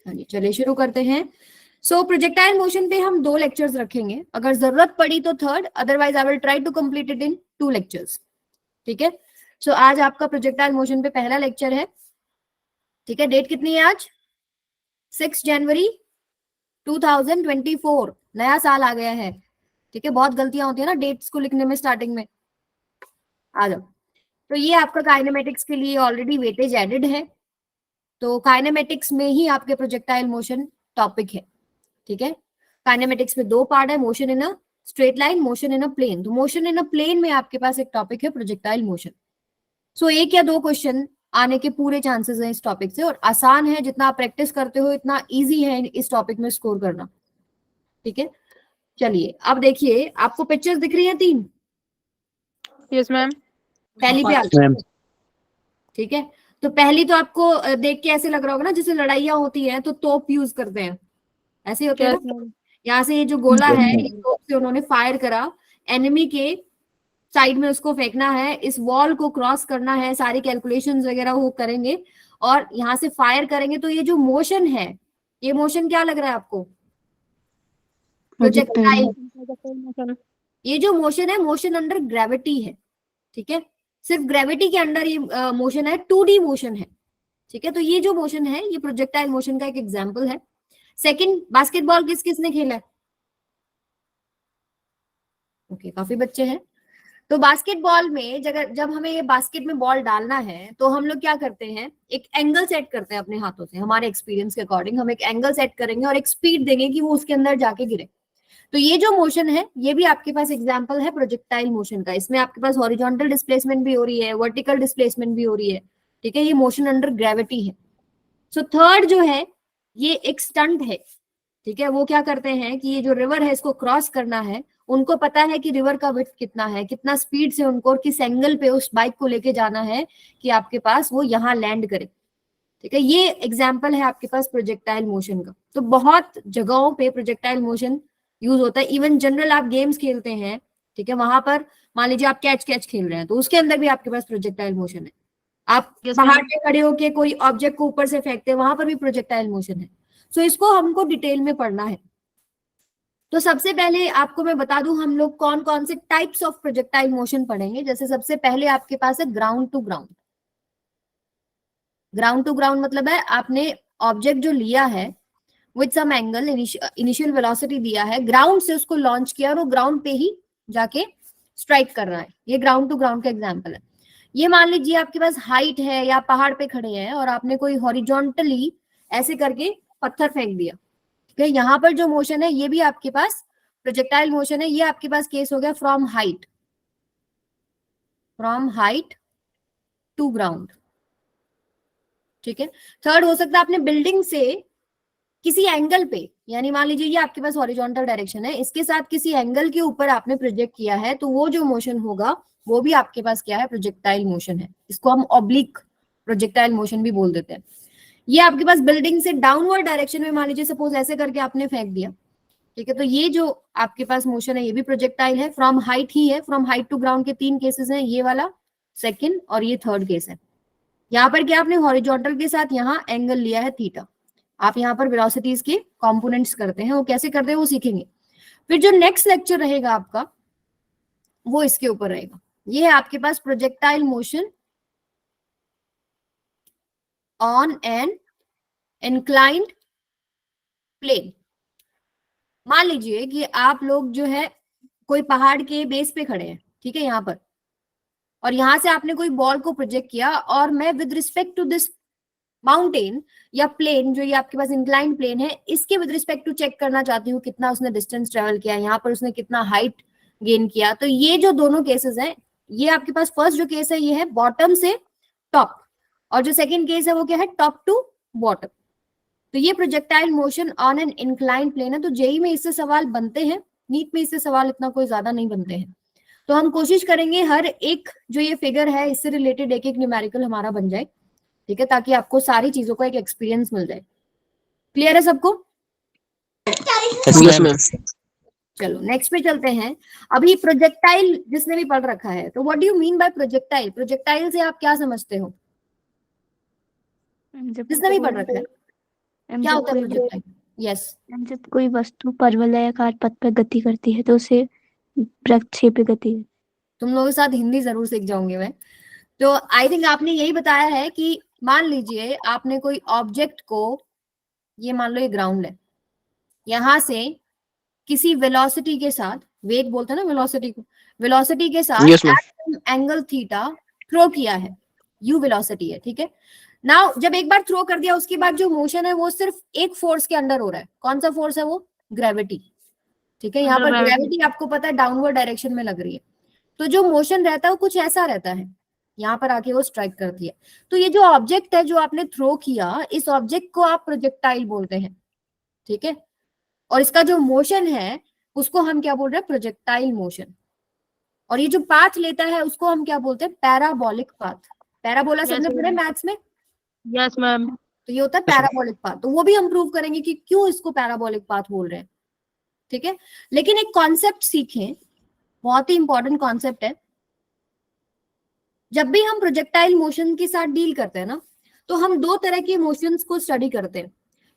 हाँ जी, चलिए शुरू करते हैं। सो प्रोजेक्टाइल मोशन पे हम 2 लेक्चर्स रखेंगे, अगर जरूरत पड़ी तो third, otherwise I will try to complete it in 2 lectures. ठीक है, सो आज आपका प्रोजेक्टाइल मोशन पे पहला लेक्चर है। ठीक है, डेट कितनी है आज? 6 जनवरी 2024, नया साल आ गया है। ठीक है, बहुत गलतियां होती है ना डेट्स को लिखने में स्टार्टिंग में। आ जाओ। तो ये आपका काइनेमेटिक्स के लिए ऑलरेडी वेटेज एडेड है, तो काइनेमेटिक्स में ही आपके प्रोजेक्टाइल मोशन टॉपिक है। ठीक है, काइनेमेटिक्स में 2 पार्ट है, motion in a straight line, motion in a plane. तो मोशन इन अ प्लेन में आपके पास एक टॉपिक है प्रोजेक्टाइल मोशन। सो 1 या 2 क्वेश्चन आने के पूरे चांसेस हैं इस टॉपिक से, और आसान है, जितना आप प्रैक्टिस करते हो इतना इजी है इस टॉपिक में स्कोर करना। ठीक है, चलिए अब देखिए, आपको पिक्चर्स दिख रही हैं 3? Yes ma'am. पहली पे आते हैं। ठीक है, तो पहली तो आपको देख के ऐसे लग रहा होगा ना जैसे लड़ाइयां होती है तो तोप यूज करते हैं, ऐसे होते हैं ना। यहाँ से ये जो गोला है, इस तोप से उन्होंने फायर करा, एनिमी के साइड में उसको फेंकना है, इस वॉल को क्रॉस करना है, सारी कैलकुलेशंस वगैरह वो करेंगे और यहाँ से फायर करेंगे। तो ये जो मोशन है, ये मोशन क्या लग रहा है आपको? प्रोजेक्टाइल। ये जो मोशन है, मोशन अंडर ग्रेविटी है। ठीक है, सिर्फ ग्रेविटी के अंडर ये मोशन है, 2D मोशन है। ठीक है, तो ये जो मोशन है ये प्रोजेक्टाइल मोशन का एक एग्जांपल है। सेकंड, बास्केटबॉल किस किसने खेला है? ओके, काफी बच्चे हैं। तो बास्केटबॉल में जब हमें ये बास्केट में बॉल डालना है तो हम लोग क्या करते हैं, एक एंगल सेट करते हैं अपने हाथों से। हमारे एक्सपीरियंस के अकॉर्डिंग हम एक एंगल सेट करेंगे और एक स्पीड देंगे कि वो उसके अंदर जाके गिरे। तो ये जो मोशन है ये भी आपके पास एग्जांपल है प्रोजेक्टाइल मोशन का। इसमें आपके पास हॉरिजॉन्टल डिस्प्लेसमेंट भी हो रही है, वर्टिकल डिस्प्लेसमेंट भी हो रही है। ठीक है, ये मोशन अंडर ग्रेविटी है। सो थर्ड जो है ये एक स्टंट है। ठीक है, वो क्या करते हैं कि ये जो रिवर है इसको क्रॉस करना है, उनको पता है कि रिवर का विड्थ कितना है, कितना स्पीड से उनको और किस एंगल पे उस बाइक को लेके जाना है कि आपके पास वो यहाँ लैंड करे। ठीक है, ये एग्जाम्पल है आपके पास प्रोजेक्टाइल मोशन का। तो बहुत जगहों पे प्रोजेक्टाइल मोशन यूज होता है, इवन जनरल आप गेम्स खेलते हैं, ठीक है, वहां पर मान लीजिए आप कैच कैच खेल रहे हैं तो उसके अंदर भी आपके पास प्रोजेक्टाइल मोशन है। आप पहाड़ पे खड़े होके कोई ऑब्जेक्ट को ऊपर से फेंकते हैं, वहां पर भी प्रोजेक्टाइल मोशन है। सो इसको हमको डिटेल में पढ़ना है। तो सबसे पहले आपको मैं बता दूं हम लोग कौन कौन से टाइप्स ऑफ प्रोजेक्टाइल मोशन पढ़ेंगे। जैसे सबसे पहले आपके पास है ground to ground. Ground to ground मतलब है आपने ऑब्जेक्ट जो लिया है with some angle, initial velocity दिया है, ग्राउंड से उसको लॉन्च किया और वो ग्राउंड पे ही जाके स्ट्राइक कर रहा है। ये ग्राउंड टू ग्राउंड का एग्जाम्पल है। ये मान लीजिए आपके पास हाइट है या पहाड़ पे खड़े हैं और आपने कोई हॉरिजॉन्टली ऐसे करके पत्थर फेंक दिया। ठीक है, यहाँ पर जो मोशन है ये भी आपके पास प्रोजेक्टाइल मोशन है। ये आपके पास केस हो गया फ्रॉम हाइट टू ग्राउंड। ठीक है, थर्ड हो सकता है आपने बिल्डिंग से किसी एंगल पे, यानी मान लीजिए ये आपके पास हॉरिजॉन्टल डायरेक्शन है, इसके साथ किसी एंगल के ऊपर आपने प्रोजेक्ट किया है, तो वो जो मोशन होगा वो भी आपके पास क्या है, प्रोजेक्टाइल मोशन है। इसको हम ऑब्लिक प्रोजेक्टाइल मोशन भी बोल देते हैं। ये आपके पास बिल्डिंग से डाउनवर्ड डायरेक्शन में मान लीजिए सपोज ऐसे करके आपने फेंक दिया। ठीक है, तो ये जो आपके पास मोशन है ये भी प्रोजेक्टाइल है, फ्रॉम हाइट ही है। फ्रॉम हाइट टू ग्राउंड के 3 केसेस हैं, ये वाला, सेकंड और ये थर्ड केस है। यहाँ पर क्या आपने हॉरिजॉन्टल के साथ यहाँ एंगल लिया है थीटा। आप यहाँ पर वेलोसिटीज के कंपोनेंट्स करते हैं, वो कैसे करते हैं वो सीखेंगे। फिर जो नेक्स्ट लेक्चर रहेगा आपका वो इसके ऊपर रहेगा। ये है आपके पास projectile motion on an inclined plane. मान लीजिए कि आप लोग जो है कोई पहाड़ के बेस पे खड़े हैं, ठीक है, यहाँ पर, और यहां से आपने कोई बॉल को प्रोजेक्ट किया और मैं with respect to this mountain या प्लेन, जो ये आपके पास इंक्लाइंड प्लेन है, इसके विद रिस्पेक्ट टू चेक करना चाहती हूँ कितना उसने डिस्टेंस ट्रेवल किया, यहाँ पर उसने कितना हाइट गेन किया। तो ये जो दोनों केसेस हैं, ये आपके पास फर्स्ट जो केस है ये है बॉटम से टॉप, और जो सेकंड केस है वो क्या है, टॉप टू बॉटम। तो ये projectile motion on an inclined plane है। तो जेई में इससे सवाल बनते हैं, नीट में इससे सवाल इतना कोई ज्यादा नहीं बनते हैं। तो हम कोशिश करेंगे हर एक जो ये फिगर है इससे रिलेटेड एक एक न्यूमेरिकल हमारा बन जाए। ठीक है, ताकि आपको सारी चीजों का एक एक्सपीरियंस मिल जाए। क्लियर है सबको? yes, चलो नेक्स्ट पे चलते हैं। अभी प्रोजेक्टाइल जिसने भी पढ़ रखा है, तो what do you mean by projectile? Projectile से आप क्या समझते हो जिसने भी पढ़ रखा है? क्या होता है प्रोजेक्टाइल? यस, जब कोई वस्तु परवलयाकार पथ पर गति करती है तो उसे प्रक्षेप्य गति है। तुम लोगों के साथ हिंदी जरूर सीख जाऊंगी मैं। तो आई थिंक आपने यही बताया है कि मान लीजिए आपने कोई ऑब्जेक्ट को, ये मान लो ये ग्राउंड है, यहां से किसी वेलोसिटी के साथ, वेग बोलते हैं ना वेलोसिटी को, वेलोसिटी के साथ Yes, ma'am. Angle theta throw किया है, यू वेलोसिटी है, ठीक है। नाउ जब एक बार थ्रो कर दिया उसके बाद जो मोशन है वो सिर्फ एक फोर्स के अंडर हो रहा है। कौन सा फोर्स है वो? ग्रेविटी, ठीक है। यहाँ पर Under gravity. ग्रेविटी आपको पता है डाउनवर्ड डायरेक्शन में लग रही है, तो जो मोशन रहता है वो कुछ ऐसा रहता है, यहाँ पर आके वो स्ट्राइक करती है। तो ये जो ऑब्जेक्ट है जो आपने थ्रो किया, इस ऑब्जेक्ट को आप प्रोजेक्टाइल बोलते हैं, ठीक है। और इसका जो मोशन है उसको हम क्या बोल रहे हैं? Projectile motion. और ये जो पाथ लेता है उसको हम क्या बोलते हैं? Parabolic path. पैराबोला Yes, सबने पढ़ा ma'am. मैथ्स में, Yes, ma'am. तो ये होता है पैराबोलिक पाथ। तो वो भी हम प्रूव करेंगे कि क्यों इसको पैराबोलिक पाथ बोल रहे हैं, ठीक है। लेकिन एक कॉन्सेप्ट सीखें, बहुत ही इंपॉर्टेंट कॉन्सेप्ट है। जब भी हम प्रोजेक्टाइल मोशन के साथ डील करते हैं ना, तो हम दो तरह के मोशंस को स्टडी करते हैं।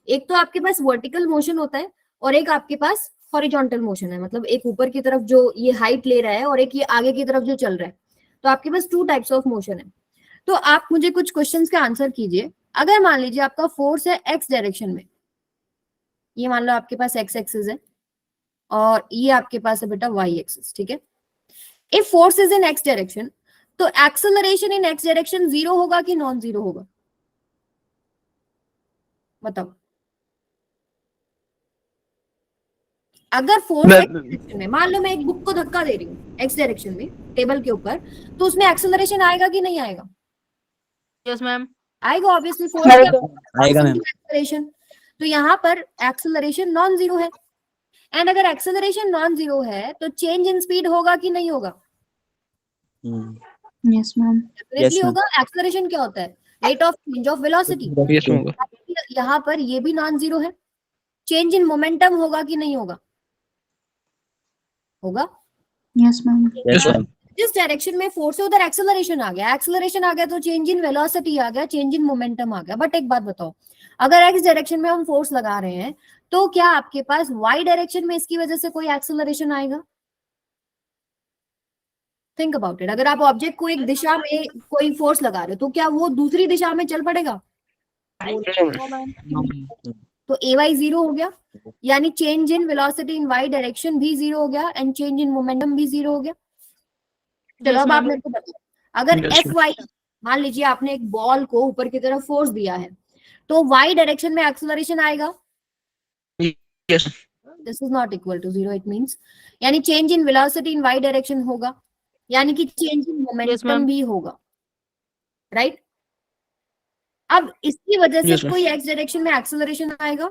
एक तो आपके पास वर्टिकल मोशन होता है और एक आपके पास हॉरिजॉन्टल मोशन है, मतलब एक ऊपर की तरफ जो ये हाइट ले रहा है और एक ये आगे की तरफ जो चल रहा है। तो आपके पास टू टाइप्स ऑफ मोशन है। तो आप मुझे कुछ क्वेश्चंस का आंसर कीजिए। अगर मान लीजिए आपका फोर्स है एक्स डायरेक्शन में, ये मान लो आपके पास एक्स एक्सिस है और ये आपके पास है बेटा वाई एक्सिस, ठीक है। If force is in x direction, तो acceleration in x direction zero होगा कि नॉन जीरो होगा? बताओ। अगर फोर्स एक्स डायरेक्शन में, मान लो मैं एक बुक को धक्का दे रही हूँ एक्स डायरेक्शन में टेबल के ऊपर, तो उसमें एक्सेलरेशन आएगा कि नहीं आएगा? Yes, ma'am. आएगा, ऑब्वियसली फोर्स आएगा मैम। एक्सेलरेशन। तो यहाँ पर एक्सेलरेशन नॉन जीरो है। एंड अगर एक्सेलरेशन नॉन जीरो है तो चेंज इन स्पीड होगा कि नहीं होगा? Yes ma'am. डेफिनेटली होगा। एक्सेलरेशन क्या होता है? Rate of change of velocity. Yes, होगा। यहाँ पर ये भी नॉन जीरो है। चेंज इन मोमेंटम होगा कि नहीं होगा? होगा। Yes ma'am. Yes, ma'am. जिस डायरेक्शन में फोर्स है उधर एक्सेलरेशन आ गया, एक्सेलरेशन आ गया तो चेंज इन वेलोसिटी आ गया, चेंज इन मोमेंटम आ गया। बट एक बात बताओ, अगर एक्स डायरेक्शन में हम फोर्स लगा रहे हैं तो क्या आपके पास वाई डायरेक्शन में इसकी वजह से कोई एक्सेलरेशन आएगा? Think about it. अगर आप ऑब्जेक्ट को एक दिशा में कोई फोर्स लगा रहे हो तो क्या वो दूसरी दिशा में चल पड़ेगा? तो ए वाई जीरो हो गया, यानी change in velocity in Y direction भी जीरो हो गया एंड चेंज इन मोमेंटम भी जीरो हो गया। चलो अब आप मेरे को बताओ, अगर Yes, एफ वाई, मान लीजिए आपने एक बॉल को ऊपर की तरफ फोर्स दिया है, तो वाई डायरेक्शन में एक्सेलरेशन आएगा? Yes. This is not equal to zero. It means यानी change in velocity in Y direction होगा, यानी कि चेंज इन मोमेंटम ma'am. भी होगा, राइट? अब इसकी वजह से Yes, ma'am. कोई एक्स डायरेक्शन में एक्सेलरेशन आएगा?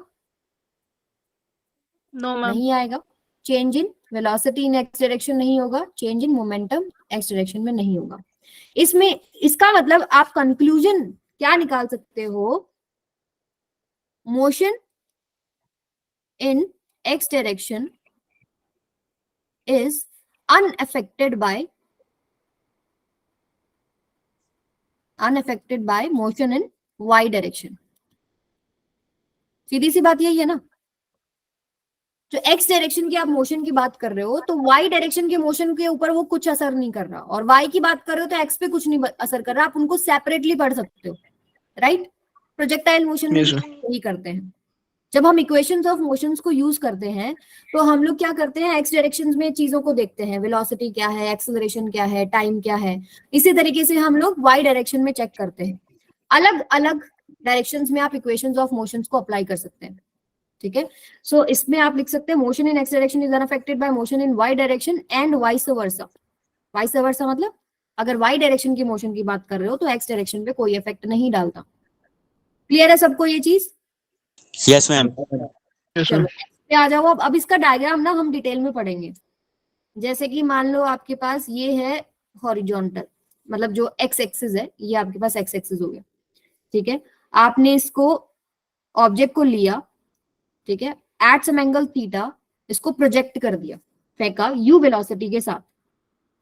No, ma'am. नहीं आएगा। Change in velocity in x direction नहीं होगा, change in momentum x direction में नहीं होगा। इसमें इसका मतलब आप कंक्लूजन क्या निकाल सकते हो? Motion in x direction is unaffected by motion in y direction। सीधी सी बात यही है ना। जो x डायरेक्शन की आप मोशन की बात कर रहे हो तो y डायरेक्शन के मोशन के ऊपर वो कुछ असर नहीं कर रहा, और y की बात कर रहे हो तो x पे कुछ नहीं असर कर रहा। आप उनको सेपरेटली पढ़ सकते हो, राइट? प्रोजेक्टाइल मोशन में यही करते हैं। जब हम इक्वेशंस ऑफ मोशंस को यूज करते हैं तो हम लोग क्या करते हैं? एक्स डायरेक्शंस में चीजों को देखते हैं, वेलोसिटी क्या है, एक्सेलरेशन क्या है, टाइम क्या है। इसी तरीके से हम लोग वाई डायरेक्शन में चेक करते हैं। अलग अलग डायरेक्शंस में आप इक्वेशंस ऑफ मोशंस को अप्लाई कर सकते हैं, ठीक है। सो इसमें आप लिख सकते हैं motion in x direction is unaffected by motion in Y direction and vice versa. Vice versa मतलब अगर वाई डायरेक्शन की मोशन की बात कर रहे हो तो एक्स डायरेक्शन पे कोई इफेक्ट नहीं डालता। क्लियर है सबको ये चीज? Yes, ma'am. चलो पे आ जाओ। अब इसका डायग्राम ना हम डिटेल में पढ़ेंगे। जैसे कि मान लो आपके पास ये है हॉरिजॉन्टल, मतलब जो एक्स एक्सिस है, ये आपके पास एक्स एक्सिस हो गया, ठीक है। आपने इसको ऑब्जेक्ट को लिया, ठीक है, एट सम एंगल थीटा, इसको प्रोजेक्ट कर दिया, फेंका यू वेलोसिटी के साथ,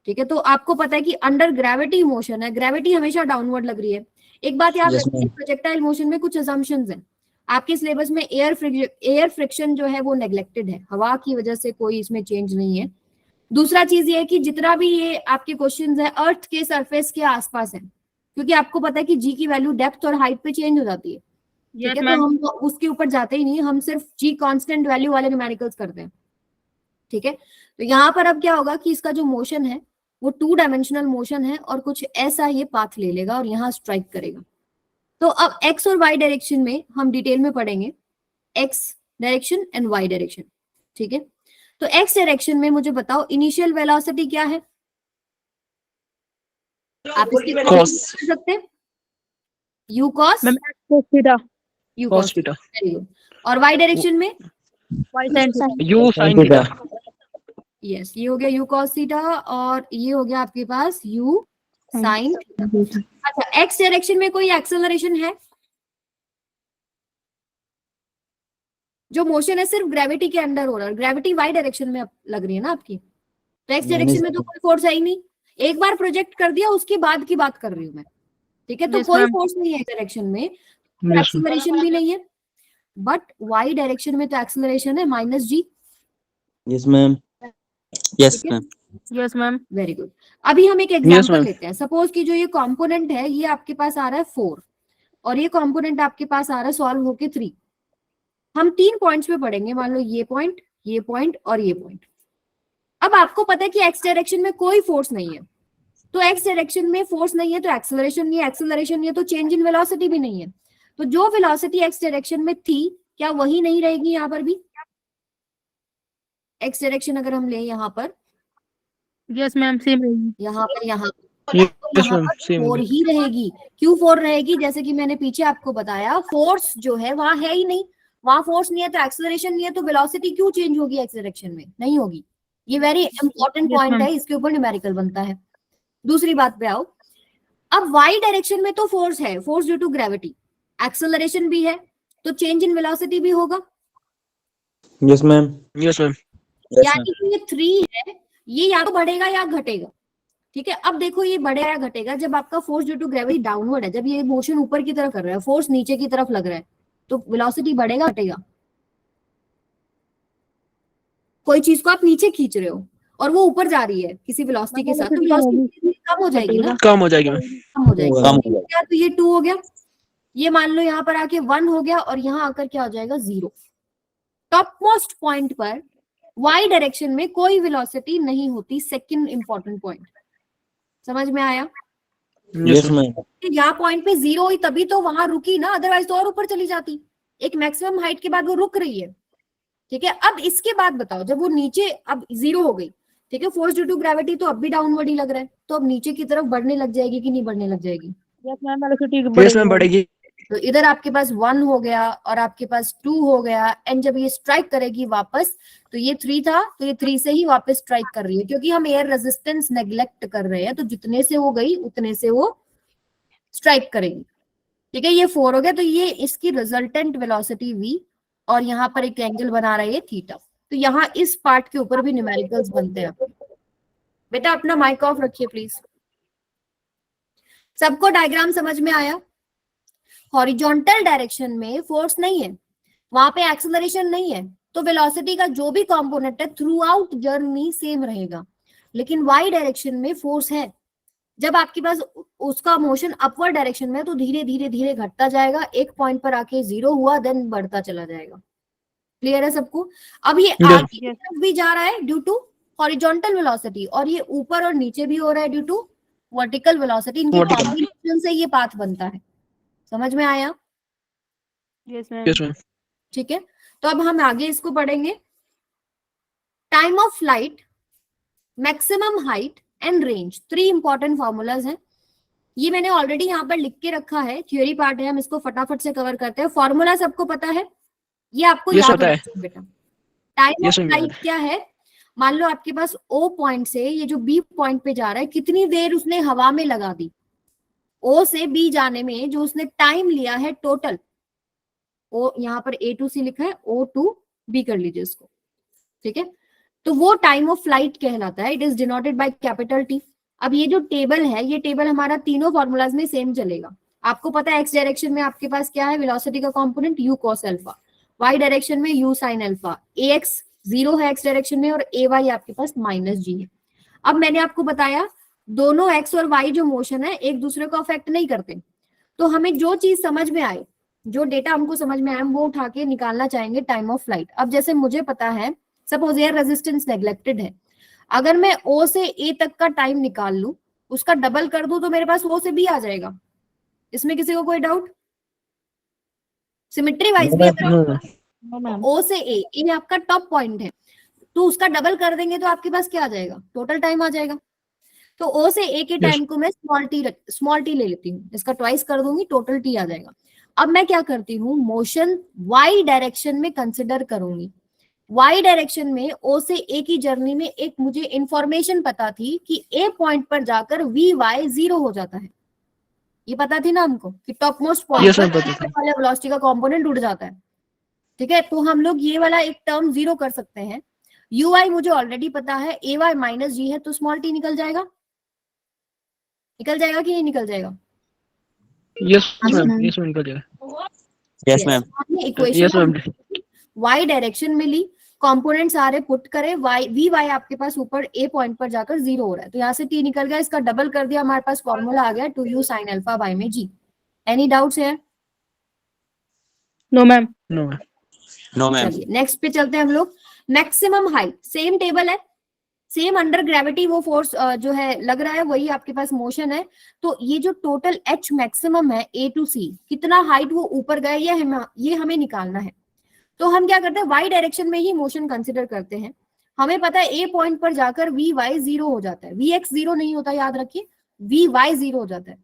ठीक है। तो आपको पता है कि अंडर ग्रेविटी मोशन है, ग्रेविटी हमेशा डाउनवर्ड लग रही है। एक बात याद रखिए, प्रोजेक्टाइल मोशन में कुछ असम्पशंस हैं। आपके सिलेबस में एयर फ्रिक्शन जो है वो नेग्लेक्टेड है, हवा की वजह से कोई इसमें चेंज नहीं है। दूसरा चीज ये है कि जितना भी ये आपके क्वेश्चंस है अर्थ के सरफेस के आसपास है, क्योंकि आपको पता है कि जी की वैल्यू डेप्थ और हाइट पे चेंज हो जाती है, ठीक यस है, तो मैम। हम उसके ऊपर जाते ही नहीं, हम सिर्फ जी कांस्टेंट वैल्यू वाले न्यूमेरिकल्स करते हैं, ठीक है। तो यहाँ पर अब क्या होगा कि इसका जो मोशन है वो 2 डायमेंशनल मोशन है और कुछ ऐसा ये पाथ ले लेगा और यहाँ स्ट्राइक करेगा। तो अब एक्स और वाई डायरेक्शन में हम डिटेल में पढ़ेंगे, X direction and Y direction, ठीक है। तो एक्स डायरेक्शन में मुझे बताओ इनिशियल वेलोसिटी क्या है, आप इसकी Cos. कर सकते हैं, you cos ma'am cos theta, you Cos cos, theta. Very good. और वाई डायरेक्शन में y sin theta, U sin theta. Yes, ये हो गया यू कॉस थीटा और ये हो गया आपके पास यू साइन। अच्छा, एक्स डायरेक्शन में कोई एक्सेलरेशन है? जो मोशन है सिर्फ ग्रेविटी के अंडर हो रहा है, ग्रेविटी वाई डायरेक्शन में लग रही है ना आपकी, तो एक्स डायरेक्शन में तो कोई फोर्स है ही नहीं, एक बार प्रोजेक्ट कर दिया उसके बाद की बात कर रही हूँ मैं, ठीक है। तो Yes, कोई ma'am. फोर्स नहीं है डायरेक्शन में, Yes, एक्सेलरेशन भी नहीं है, बट वाई डायरेक्शन में तो एक्सेलरेशन है माइनस जी। Yes, ma'am. Yes, ठीक है? ma'am. Yes ma'am. Very good. अभी हम एक एग्जांपल ma'am. लेते हैं, सपोज कि जो ये कंपोनेंट है ये आपके पास आ रहा है 4 और ये कंपोनेंट आपके पास आ रहा है सॉल्व होके 3। हम 3 पॉइंट्स पे पढ़ेंगे, मान लो ये पॉइंट और ये पॉइंट। अब आपको पता है कि एक्स डायरेक्शन में कोई फोर्स नहीं है, तो एक्स डायरेक्शन में फोर्स नहीं है तो एक्सेलरेशन नहीं है, एक्सेलरेशन नहीं है तो चेंज इन वेलोसिटी भी नहीं है। तो जो वेलोसिटी एक्स डायरेक्शन में थी क्या वही नहीं रहेगी यहाँ पर भी? एक्स डायरेक्शन अगर हम ले यहाँ पर, यस मैम सेम रहेगी। यहाँ पर, यहाँ Yes, यहाँ ma'am. पर Same. 4 ही रहेगी। क्यों 4 रहेगी? जैसे कि मैंने पीछे आपको बताया, फोर्स जो है वहां है ही नहीं, वहां फोर्स नहीं है तो एक्सेलरेशन नहीं है, तो वेलोसिटी क्यों चेंज होगी एक्स डायरेक्शन में? नहीं होगी। ये very important Yes, point ma'am. है, इसके ऊपर न्यूमेरिकल बनता है। दूसरी बात पे आओ, अब वाई डायरेक्शन में तो फोर्स है, force due to gravity, acceleration भी है, तो चेंज इन वेलोसिटी भी होगा, Yes, ma'am. Yes, ma'am. Yes, ma'am. यानी कि ये 3 है, ये या तो बढ़ेगा या घटेगा, ठीक है। अब देखो ये बढ़ेगा या घटेगा, जब आपका force due to gravity downward है, जब ये मोशन ऊपर की तरफ कर रहा है, फोर्स नीचे की तरफ लग रहा है, तो वेलोसिटी बढ़ेगा घटेगा? कोई चीज को आप नीचे खींच रहे हो और वो ऊपर जा रही है किसी वेलोसिटी के साथ, तो वेलोसिटी कम हो जाएगी ना, कम हो जाएगी मैम। कम हो जाएगी। कम हो तो क्या, तो ये 2 हो गया, ये मान लो यहाँ पर आके 1 हो गया और यहाँ आकर क्या हो जाएगा 0। टॉप मोस्ट पॉइंट पर वाई डायरेक्शन में कोई वेलोसिटी नहीं होती, सेकंड इंपॉर्टेंट पॉइंट, समझ में आया? Yes, ma'am. यहाँ पॉइंट पे 0 हुई तभी तो वहां रुकी ना, अदरवाइज तो और ऊपर चली जाती। एक मैक्सिमम हाइट के बाद वो रुक रही है, ठीक है। अब इसके बाद बताओ, जब वो नीचे अब 0 हो गई, ठीक है, फोर्स ड्यू टू ग्रेविटी तो अब भी डाउनवर्ड ही लग रहा है, तो अब नीचे की तरफ बढ़ने लग जाएगी कि नहीं बढ़ने लग जाएगी? Yes ma'am velocity Yes, ma'am. बढ़ेगी। तो इधर आपके पास 1 हो गया और आपके पास 2 हो गया, एंड जब ये स्ट्राइक करेगी वापस, तो ये 3 था, तो ये 3 से ही वापस स्ट्राइक कर रही है, क्योंकि हम एयर रेजिस्टेंस नेग्लेक्ट कर रहे हैं, तो जितने से वो गई उतने से वो स्ट्राइक करेगी, ठीक है। ये 4 हो गया, तो ये इसकी रिजल्टेंट वेलोसिटी v, और यहाँ पर एक एंगल बना रहा है थीटा। तो यहाँ इस पार्ट के ऊपर भी न्यूमेरिकल्स बनते हैं। बेटा अपना माइक ऑफ रखिए प्लीज। सबको डायग्राम समझ में आया? हॉरिजॉन्टल डायरेक्शन में फोर्स नहीं है, वहां पे एक्सेलरेशन नहीं है, तो वेलोसिटी का जो भी कंपोनेंट है थ्रू आउट जर्नी सेम रहेगा। लेकिन वाई डायरेक्शन में फोर्स है, जब आपके पास उसका मोशन अपवर्ड डायरेक्शन में, तो धीरे धीरे धीरे घटता जाएगा, एक पॉइंट पर आके 0 हुआ, देन बढ़ता चला जाएगा। क्लियर है सबको? अब ये आगे की तरफ भी जा रहा है ड्यू टू हॉरिजॉन्टल वेलोसिटी, और ये ऊपर और नीचे भी हो रहा है ड्यू टू वर्टिकल वेलोसिटी। इनके कॉम्बिनेशन से ये पाथ बनता है। समझ में आया? Yes ma'am. Yes, ma'am. ठीक है, तो अब हम आगे इसको पढ़ेंगे। Time of flight, maximum height and range, 3 important formulas हैं। ये मैंने ऑलरेडी यहाँ पर लिख के रखा है, थ्योरी पार्ट है, हम इसको फटाफट से कवर करते हैं। फॉर्मूला सबको पता है, ये आपको Yes, याद पता है। होना चाहिए बेटा। Time of Yes, ma'am. Flight क्या है? मान लो आपके पास O पॉइंट से ये जो B पॉइंट पे जा रहा है, कितनी देर उसने हवा में लगा दी, O से B जाने में जो उसने टाइम लिया है टोटल, O यहाँ पर A to C लिखा है, O to B कर लीजिए इसको, ठीक है। तो वो टाइम ऑफ फ्लाइट कहलाता है, it is denoted by capital T। अब ये जो टेबल है, ये टेबल हमारा तीनों फॉर्मूलाज में सेम चलेगा, आपको पता है एक्स डायरेक्शन में आपके पास क्या है, वेलोसिटी का component u cos alpha, y direction में u sin अल्फा, ax 0 है एक्स डायरेक्शन में और ay आपके पास -g है। अब मैंने आपको बताया दोनों x और y जो मोशन है एक दूसरे को अफेक्ट नहीं करते, तो हमें जो चीज समझ में आए, जो डेटा हमको समझ में आए, हम वो उठा के निकालना चाहेंगे टाइम ऑफ फ्लाइट। अब जैसे मुझे पता है सपोज एयर रेजिस्टेंस नेग्लेक्टेड है, अगर मैं O से A तक का टाइम निकाल लूं, उसका डबल कर दूं तो मेरे पास O से B आ जाएगा। इसमें किसी को कोई डाउट? सिमेट्री वाइज भी अगर नो मैम। O से A आपका टॉप पॉइंट है तो उसका डबल कर देंगे तो आपके पास क्या आ जाएगा, टोटल टाइम आ जाएगा। तो O से A के टाइम को मैं स्मॉल टी ले लेती हूँ, इसका ट्वाइस कर दूंगी, टोटल टी आ जाएगा। अब मैं क्या करती हूँ, मोशन y डायरेक्शन में कंसिडर करूंगी। y डायरेक्शन में O से A की जर्नी में एक मुझे इंफॉर्मेशन पता थी कि A पॉइंट पर जाकर Vy 0 हो जाता है, ये पता थी ना हमको कि टॉप मोस्ट पॉइंट पर वाले वेलोसिटी का कंपोनेंट उड़ जाता है। ठीक है, तो हम लोग ये वाला एक टर्म 0 कर सकते हैं। Uy मुझे ऑलरेडी पता है, Ay माइनस जी है तो स्मॉल टी निकल जाएगा, निकल जाएगा कि नहीं निकल जाएगा? Yes Yes, ma'am, ma'am. Yes ma'am, निकल जाएगा। Yes ma'am. हमने yes equation ma'am. y direction में ली, कंपोनेंट सारे पुट करे, Vy आपके पास ऊपर A पॉइंट पर जाकर 0 हो रहा है, तो यहाँ से t निकल गया, इसका डबल कर दिया, हमारे पास फॉर्मूला आ गया 2u sin अल्फा बाय में g। एनी डाउट्स है? No ma'am. No ma'am. No ma'am. चलिए नेक्स्ट पे चलते हैं हम लोग। मैक्सिमम हाइट सेम टेबल है, सेम अंडर ग्रेविटी वो फोर्स जो है लग रहा है वही आपके पास मोशन है। तो ये जो टोटल H मैक्सिमम है A टू C, कितना हाइट वो ऊपर गया ये हमें निकालना है। तो हम क्या करते हैं, y डायरेक्शन में ही मोशन कंसिडर करते हैं। हमें पता है A पॉइंट पर जाकर Vy 0 हो जाता है, Vx 0 नहीं होता, याद रखिए, Vy 0 हो जाता है।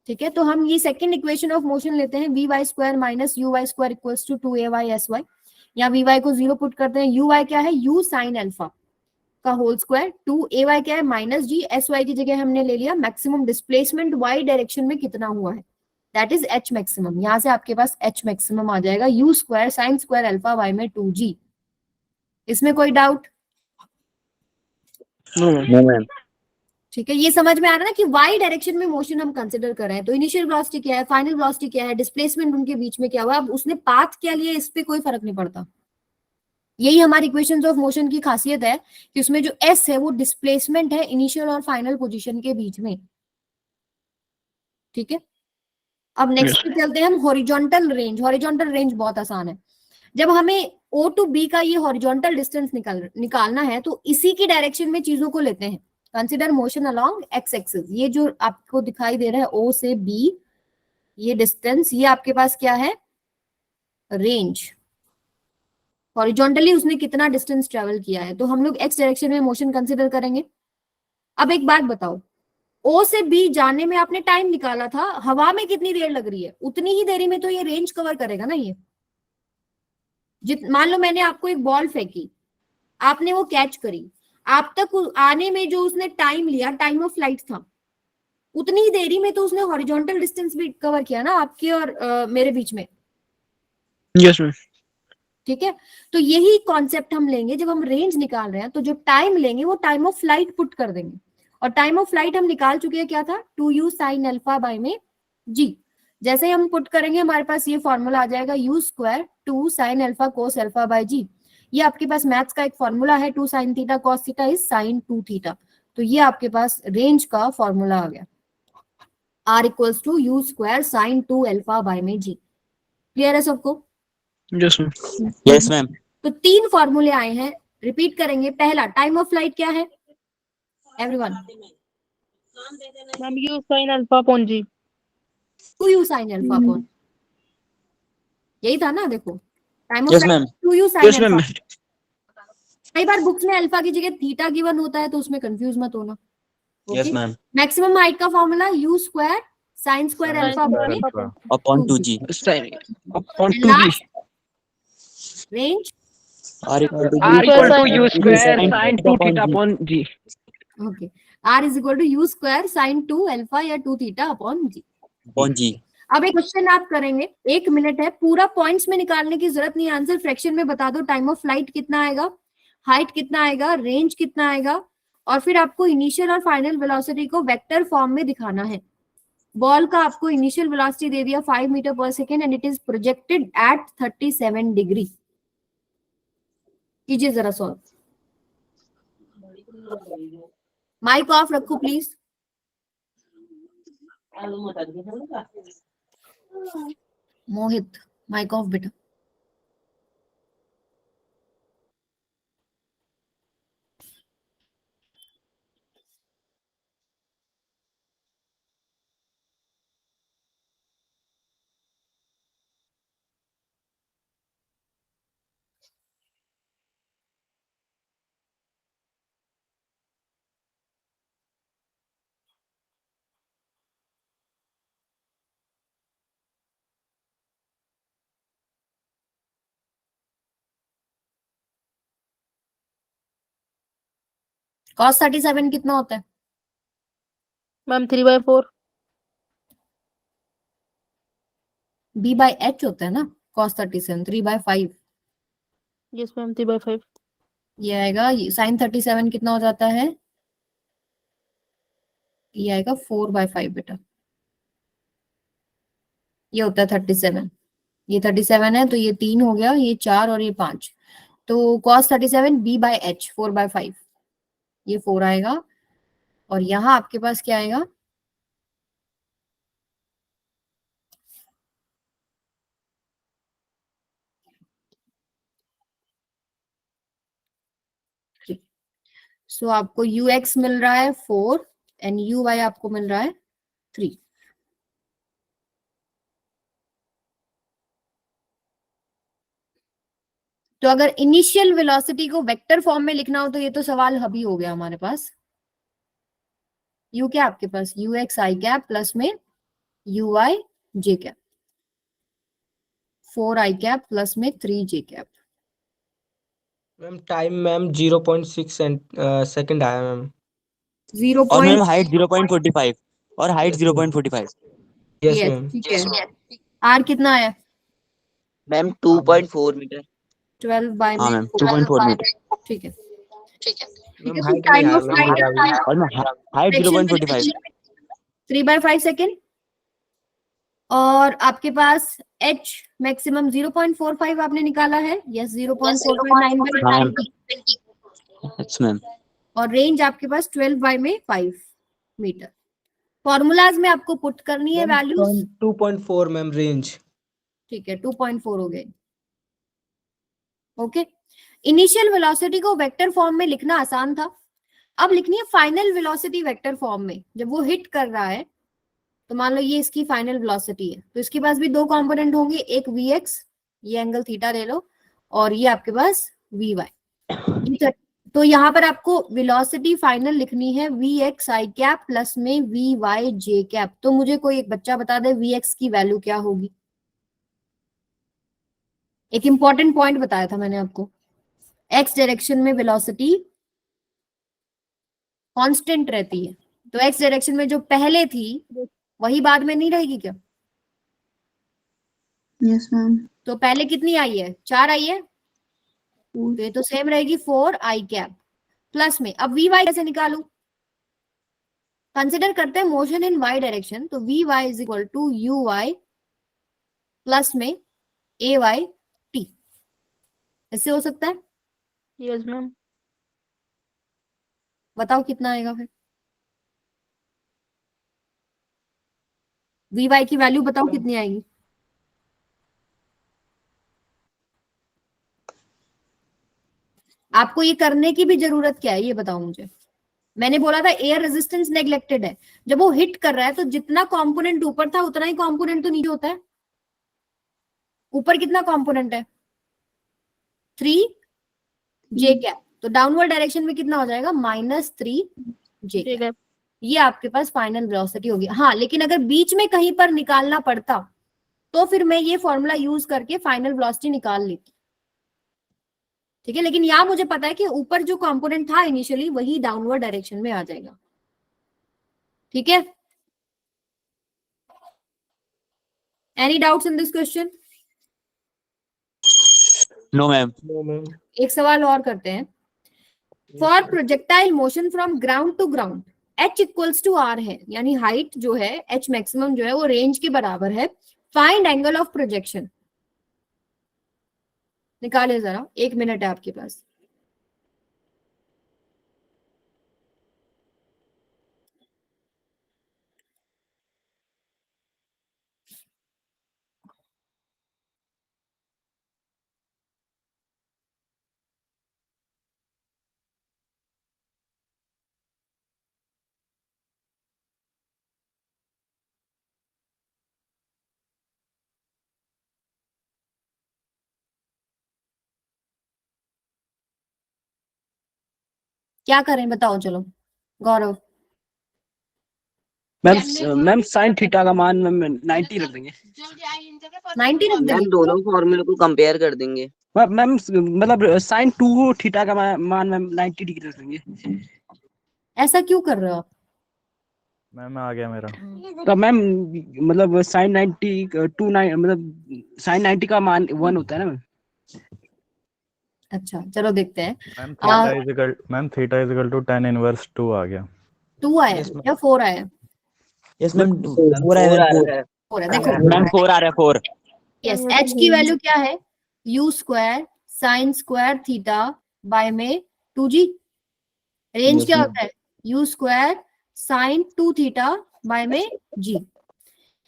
ठीक है, तो हम ये सेकंड इक्वेशन ऑफ मोशन लेते हैं, Vy square minus Uy square equals to 2ay sy। या Vy को 0 पुट करते हैं, Uy क्या है, u sin अल्फा का होल स्क्वायर, 2ay क्या है माइनस जी, sy की जगह हमने ले लिया मैक्सिमम डिस्प्लेसमेंट y डायरेक्शन में कितना हुआ है, दैट इज H मैक्सिमम। यहां से आपके पास H मैक्सिमम आ जाएगा u square sine square alpha y में 2g। इसमें कोई डाउट? No ma'am. ठीक है, ये समझ में आ रहा है ना कि y डायरेक्शन में मोशन हम कंसिडर कर रहे हैं, तो इनिशियल वेलोसिटी क्या है, फाइनल वेलोसिटी क्या है, डिस्प्लेसमेंट उनके बीच में क्या हुआ, अब उसने पाथ क्या लिया इस पे कोई फर्क नहीं पड़ता। यही हमारी इक्वेशंस ऑफ मोशन की खासियत है कि उसमें जो s है वो डिस्प्लेसमेंट है इनिशियल और फाइनल पोजीशन के बीच में। ठीक है, अब नेक्स्ट पे चलते हैं हम, हॉरिजॉन्टल रेंज। हॉरिजॉन्टल रेंज बहुत आसान है, जब हमें O टू B का ये हॉरिजॉन्टल डिस्टेंस निकालना है तो इसी की डायरेक्शन में चीजों को लेते हैं। Consider motion along x axis, ये जो आपको दिखाई दे रहा है O से B ये डिस्टेंस, ये आपके पास क्या है, रेंज। हॉरिजॉन्टली उसने कितना डिस्टेंस ट्रेवल किया है, तो हम लोग एक्स डायरेक्शन में मोशन कंसिडर करेंगे। अब एक बात बताओ, O से B जाने में आपने टाइम निकाला था, हवा में कितनी देर लग रही है, उतनी ही देरी में तो ये रेंज कवर करेगा ना। ये मान लो मैंने आपको एक बॉल फेंकी, आपने वो कैच करी, आप तक आने में जो उसने टाइम लिया, टाइम ऑफ फ्लाइट था, उतनी ही देरी में तो उसने हॉरिजॉन्टल डिस्टेंस भी कवर किया ना आपके और मेरे बीच में। Yes ma'am. ठीक है, तो यही कॉन्सेप्ट हम लेंगे जब हम रेंज निकाल रहे हैं, तो जो टाइम लेंगे वो टाइम ऑफ फ्लाइट पुट कर देंगे, और टाइम ऑफ फ्लाइट हम निकाल चुके हैं, क्या था, 2u sin अल्फा बाय में g। जैसे ही हम पुट करेंगे हमारे पास ये फॉर्मूला आ जाएगा u square 2 sin alpha cos alpha by g। ये आपके पास मैथ्स का एक फॉर्मूला है, 2 sin theta cos theta is sin 2 theta. तो ये आपके पास रेंज का फॉर्मूला आ गया, r equals to u square sin 2 alpha by में g। क्लियर है सबको? Yes ma'am. Yes ma'am. तो 3 फॉर्मूले आए हैं, रिपीट करेंगे। पहला, टाइम ऑफ फ्लाइट क्या है everyone? Ma'am u sin alpha upon g। 2u sin alpha upon, यही था ना, देखो time of yes flight ma'am. 2u sin yes ma'am. Alpha. कई बार बुक्स में अल्फा की जगह थीटा गिवन होता है, तो उसमें कंफ्यूज मत होना। Yes ma'am. मैक्सिमम हाइट का formula u square sine square alpha upon 2g। Upon 2g। Range r equal to r equal to u square sin 2 theta upon g। Okay, r is equal to u square sine 2 alpha या 2 theta upon g। Upon g। अब एक question आप करेंगे, 1 minute है, पूरा points में निकालने की जरूरत नहीं, आंसर फ्रैक्शन में बता दो। टाइम ऑफ फ्लाइट कितना आएगा, हाइट कितना आएगा, रेंज कितना आएगा, और फिर आपको इनिशियल और फाइनल वेलोसिटी को वेक्टर फॉर्म में दिखाना है। बॉल का आपको इनिशियल वेलोसिटी दे दिया 5 मीटर पर second and it is projected at 37 degree. कीजिए जरा सॉल्व। माइक ऑफ रखो प्लीज। मोहित माइक ऑफ बेटा। cos 37 कितना होता है? मैम 3/4। b by h होता है ना cos 37 3/5। Yes ma'am 3/5। ये आएगा sin 37 कितना हो जाता है? ये आएगा 4/5 बेटा। ये होता है 37। ये 37 है तो ये 3 हो गया, ये 4 और ये 5। तो cos 37 b by h 4/5, ये 4 आएगा। और यहाँ आपके पास क्या आएगा? सो आपको ux मिल रहा है 4 एंड uy आपको मिल रहा है 3। तो अगर इनिशियल वेलोसिटी को वेक्टर फॉर्म में लिखना हो तो ये तो सवाल अभी हो गया हमारे पास। u क्या आपके पास ux i कैप प्लस में uy j cap, 4 i cap plus में 3 j cap. Ma'am time ma'am 0.6 second आया मैम। 0. और मैम हाइट 0.45 और हाइट 0.45। Yes yes, ma'am. ठीक है। r कितना आया? Ma'am 2.4 metre. 12 बाय हाँ मैम 2.4 मीटर। ठीक है। मैम हाइट नहीं आया मैम। और मैम हाइट 0.45। 3/5 सेकेंड। और आपके पास h मैक्सिमम 0.45 आपने निकाला है। यस 0.459 हाँ बाई मैम। Yes ma'am. और रेंज आपके पास 12 बाई में 5 मीटर। फॉर्मूलाज में आपको पुट करनी है वैल्यूज। 2.4 ma'am range. ठीक है 2.4 हो गए। ओके, इनिशियल वेलोसिटी को वेक्टर फॉर्म में लिखना आसान था। अब लिखनी है फाइनल वेलोसिटी वेक्टर फॉर्म में। जब वो हिट कर रहा है तो मान लो ये इसकी फाइनल वेलोसिटी है, तो इसके पास भी दो कंपोनेंट होंगे, एक vx, ये एंगल थीटा ले लो, और ये आपके पास vy। तो यहाँ पर आपको वेलोसिटी फाइनल लिखनी है vx i कैप प्लस में vy j कैप। तो मुझे कोई एक बच्चा बता दे vx की वैल्यू क्या होगी। एक इंपॉर्टेंट पॉइंट बताया था मैंने आपको, x डायरेक्शन में वेलोसिटी कांस्टेंट रहती है, तो x डायरेक्शन में जो पहले थी वही बाद में नहीं रहेगी क्या? Yes ma'am. तो पहले कितनी आई है? 4 आई है, तो ये तो सेम रहेगी 4 आई कैप प्लस में। अब वी वाई कैसे निकालू? कंसिडर करते हैं मोशन इन वाई डायरेक्शन, तो v y is equal to u y plus में ए वाई टी। ऐसे हो सकता है? Yes ma'am. बताओ कितना आएगा फिर? वी वाई की वैल्यू बताओ कितनी आएगी? आपको ये करने की भी जरूरत क्या है ये बताओ मुझे। मैंने बोला था एयर रेजिस्टेंस नेग्लेक्टेड है। जब वो हिट कर रहा है तो जितना कंपोनेंट ऊपर था उतना ही कंपोनेंट तो नीचे होता है। ऊपर कितना कंपोनेंट है? 3 जे कैप, तो डाउनवर्ड डायरेक्शन में कितना हो जाएगा? -3 जे कैप। ये आपके पास फाइनल वेलोसिटी होगी। हाँ, लेकिन अगर बीच में कहीं पर निकालना पड़ता तो फिर मैं ये फॉर्मूला यूज करके फाइनल वेलोसिटी निकाल लेती। ठीक है, लेकिन यहां मुझे पता है कि ऊपर जो कंपोनेंट था इनिशियली वही डाउनवर्ड डायरेक्शन में आ जाएगा। ठीक है, any doubts in this question? No ma'am. No ma'am. एक सवाल और करते हैं। For projectile motion from ground to ground, h equals to r है, यानी हाइट जो है h मैक्सिमम जो है वो रेंज के बराबर है। फाइंड एंगल ऑफ प्रोजेक्शन, निकाले जरा, 1 मिनट है आपके पास। क्या करें बताओ, चलो गौरव। मैम साइन थीटा का मान मैम 90 रख देंगे। 90 रख मैम देंगे? दोनों फॉर्मूले को कंपेयर कर देंगे। मैम मतलब साइन 2 थीटा का मान मैम 90 डिग्री रख देंगे। ऐसा क्यों कर रहे हो आप? मैम आ गया मेरा। तो मैम मतलब साइन 90 मतलब साइन 90 का मान 1 होता है ना मैम। अच्छा चलो देखते हैं। Ma'am theta is equal to tan inverse 2 आ गया। 2 आया Yes, ma'am. या 4 आया? यस मैम 4 है फोर आ मैम, रहा है। 4 है, देखो मैम 4 आ रहा है 4। यस, h की वैल्यू क्या है? u square sine square theta by में 2g। रेंज Yes, क्या ma'am. होता है? u square sine 2 theta by में g।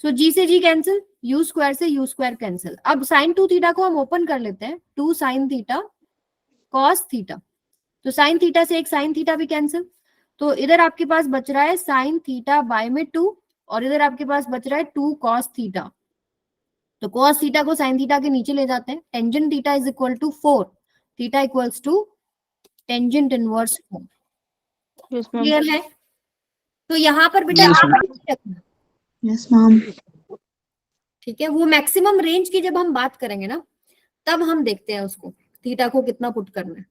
सो g से g कैंसिल, u स्क्वायर से u स्क्वायर कैंसिल। अब साइन 2 थीटा को हम ओपन कर लेते हैं, 2 साइन थीटा कॉस थीटा, तो साइन थीटा से एक साइन थीटा भी कैंसिल। तो इधर आपके पास बच रहा है साइन थीटा बाय में 2 और इधर आपके पास बच रहा है 2 कॉस थीटा। तो कॉस थीटा को साइन थीटा के नीचे ले जाते हैं। Tangent theta is equal to 4, theta equals to tangent inverse 4। Clear है? तो यहाँ पर बेटा यस मैम। ठीक है, वो मैक्सिमम रेंज की जब हम बात करेंगे ना तब हम देखते हैं उसको थीटा को कितना पुट करना है।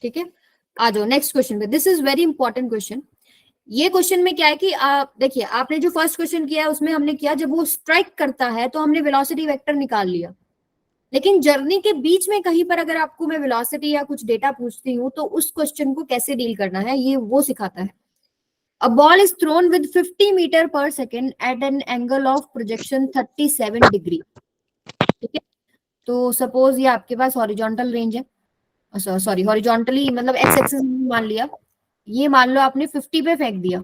ठीक है, आ जाओ नेक्स्ट क्वेश्चन पे। This is very important question. ये क्वेश्चन में क्या है कि आप देखिए, आपने जो फर्स्ट क्वेश्चन किया है उसमें हमने किया जब वो स्ट्राइक करता है तो हमने वेलोसिटी वेक्टर निकाल लिया, लेकिन जर्नी के बीच में कहीं पर अगर आपको मैं वेलोसिटी या कुछ डेटा पूछती हूँ तो उस क्वेश्चन को कैसे डील करना है ये वो सिखाता है। A ball is thrown with 50 meter per second at an angle of projection 37 degree। ठीक है, तो सपोज ये आपके पास हॉरिजॉन्टल रेंज है, सॉरी हॉरिजॉन्टली मतलब एक्स एक्सिस मान लिया, ये मान लो आपने 50 पे फेंक दिया,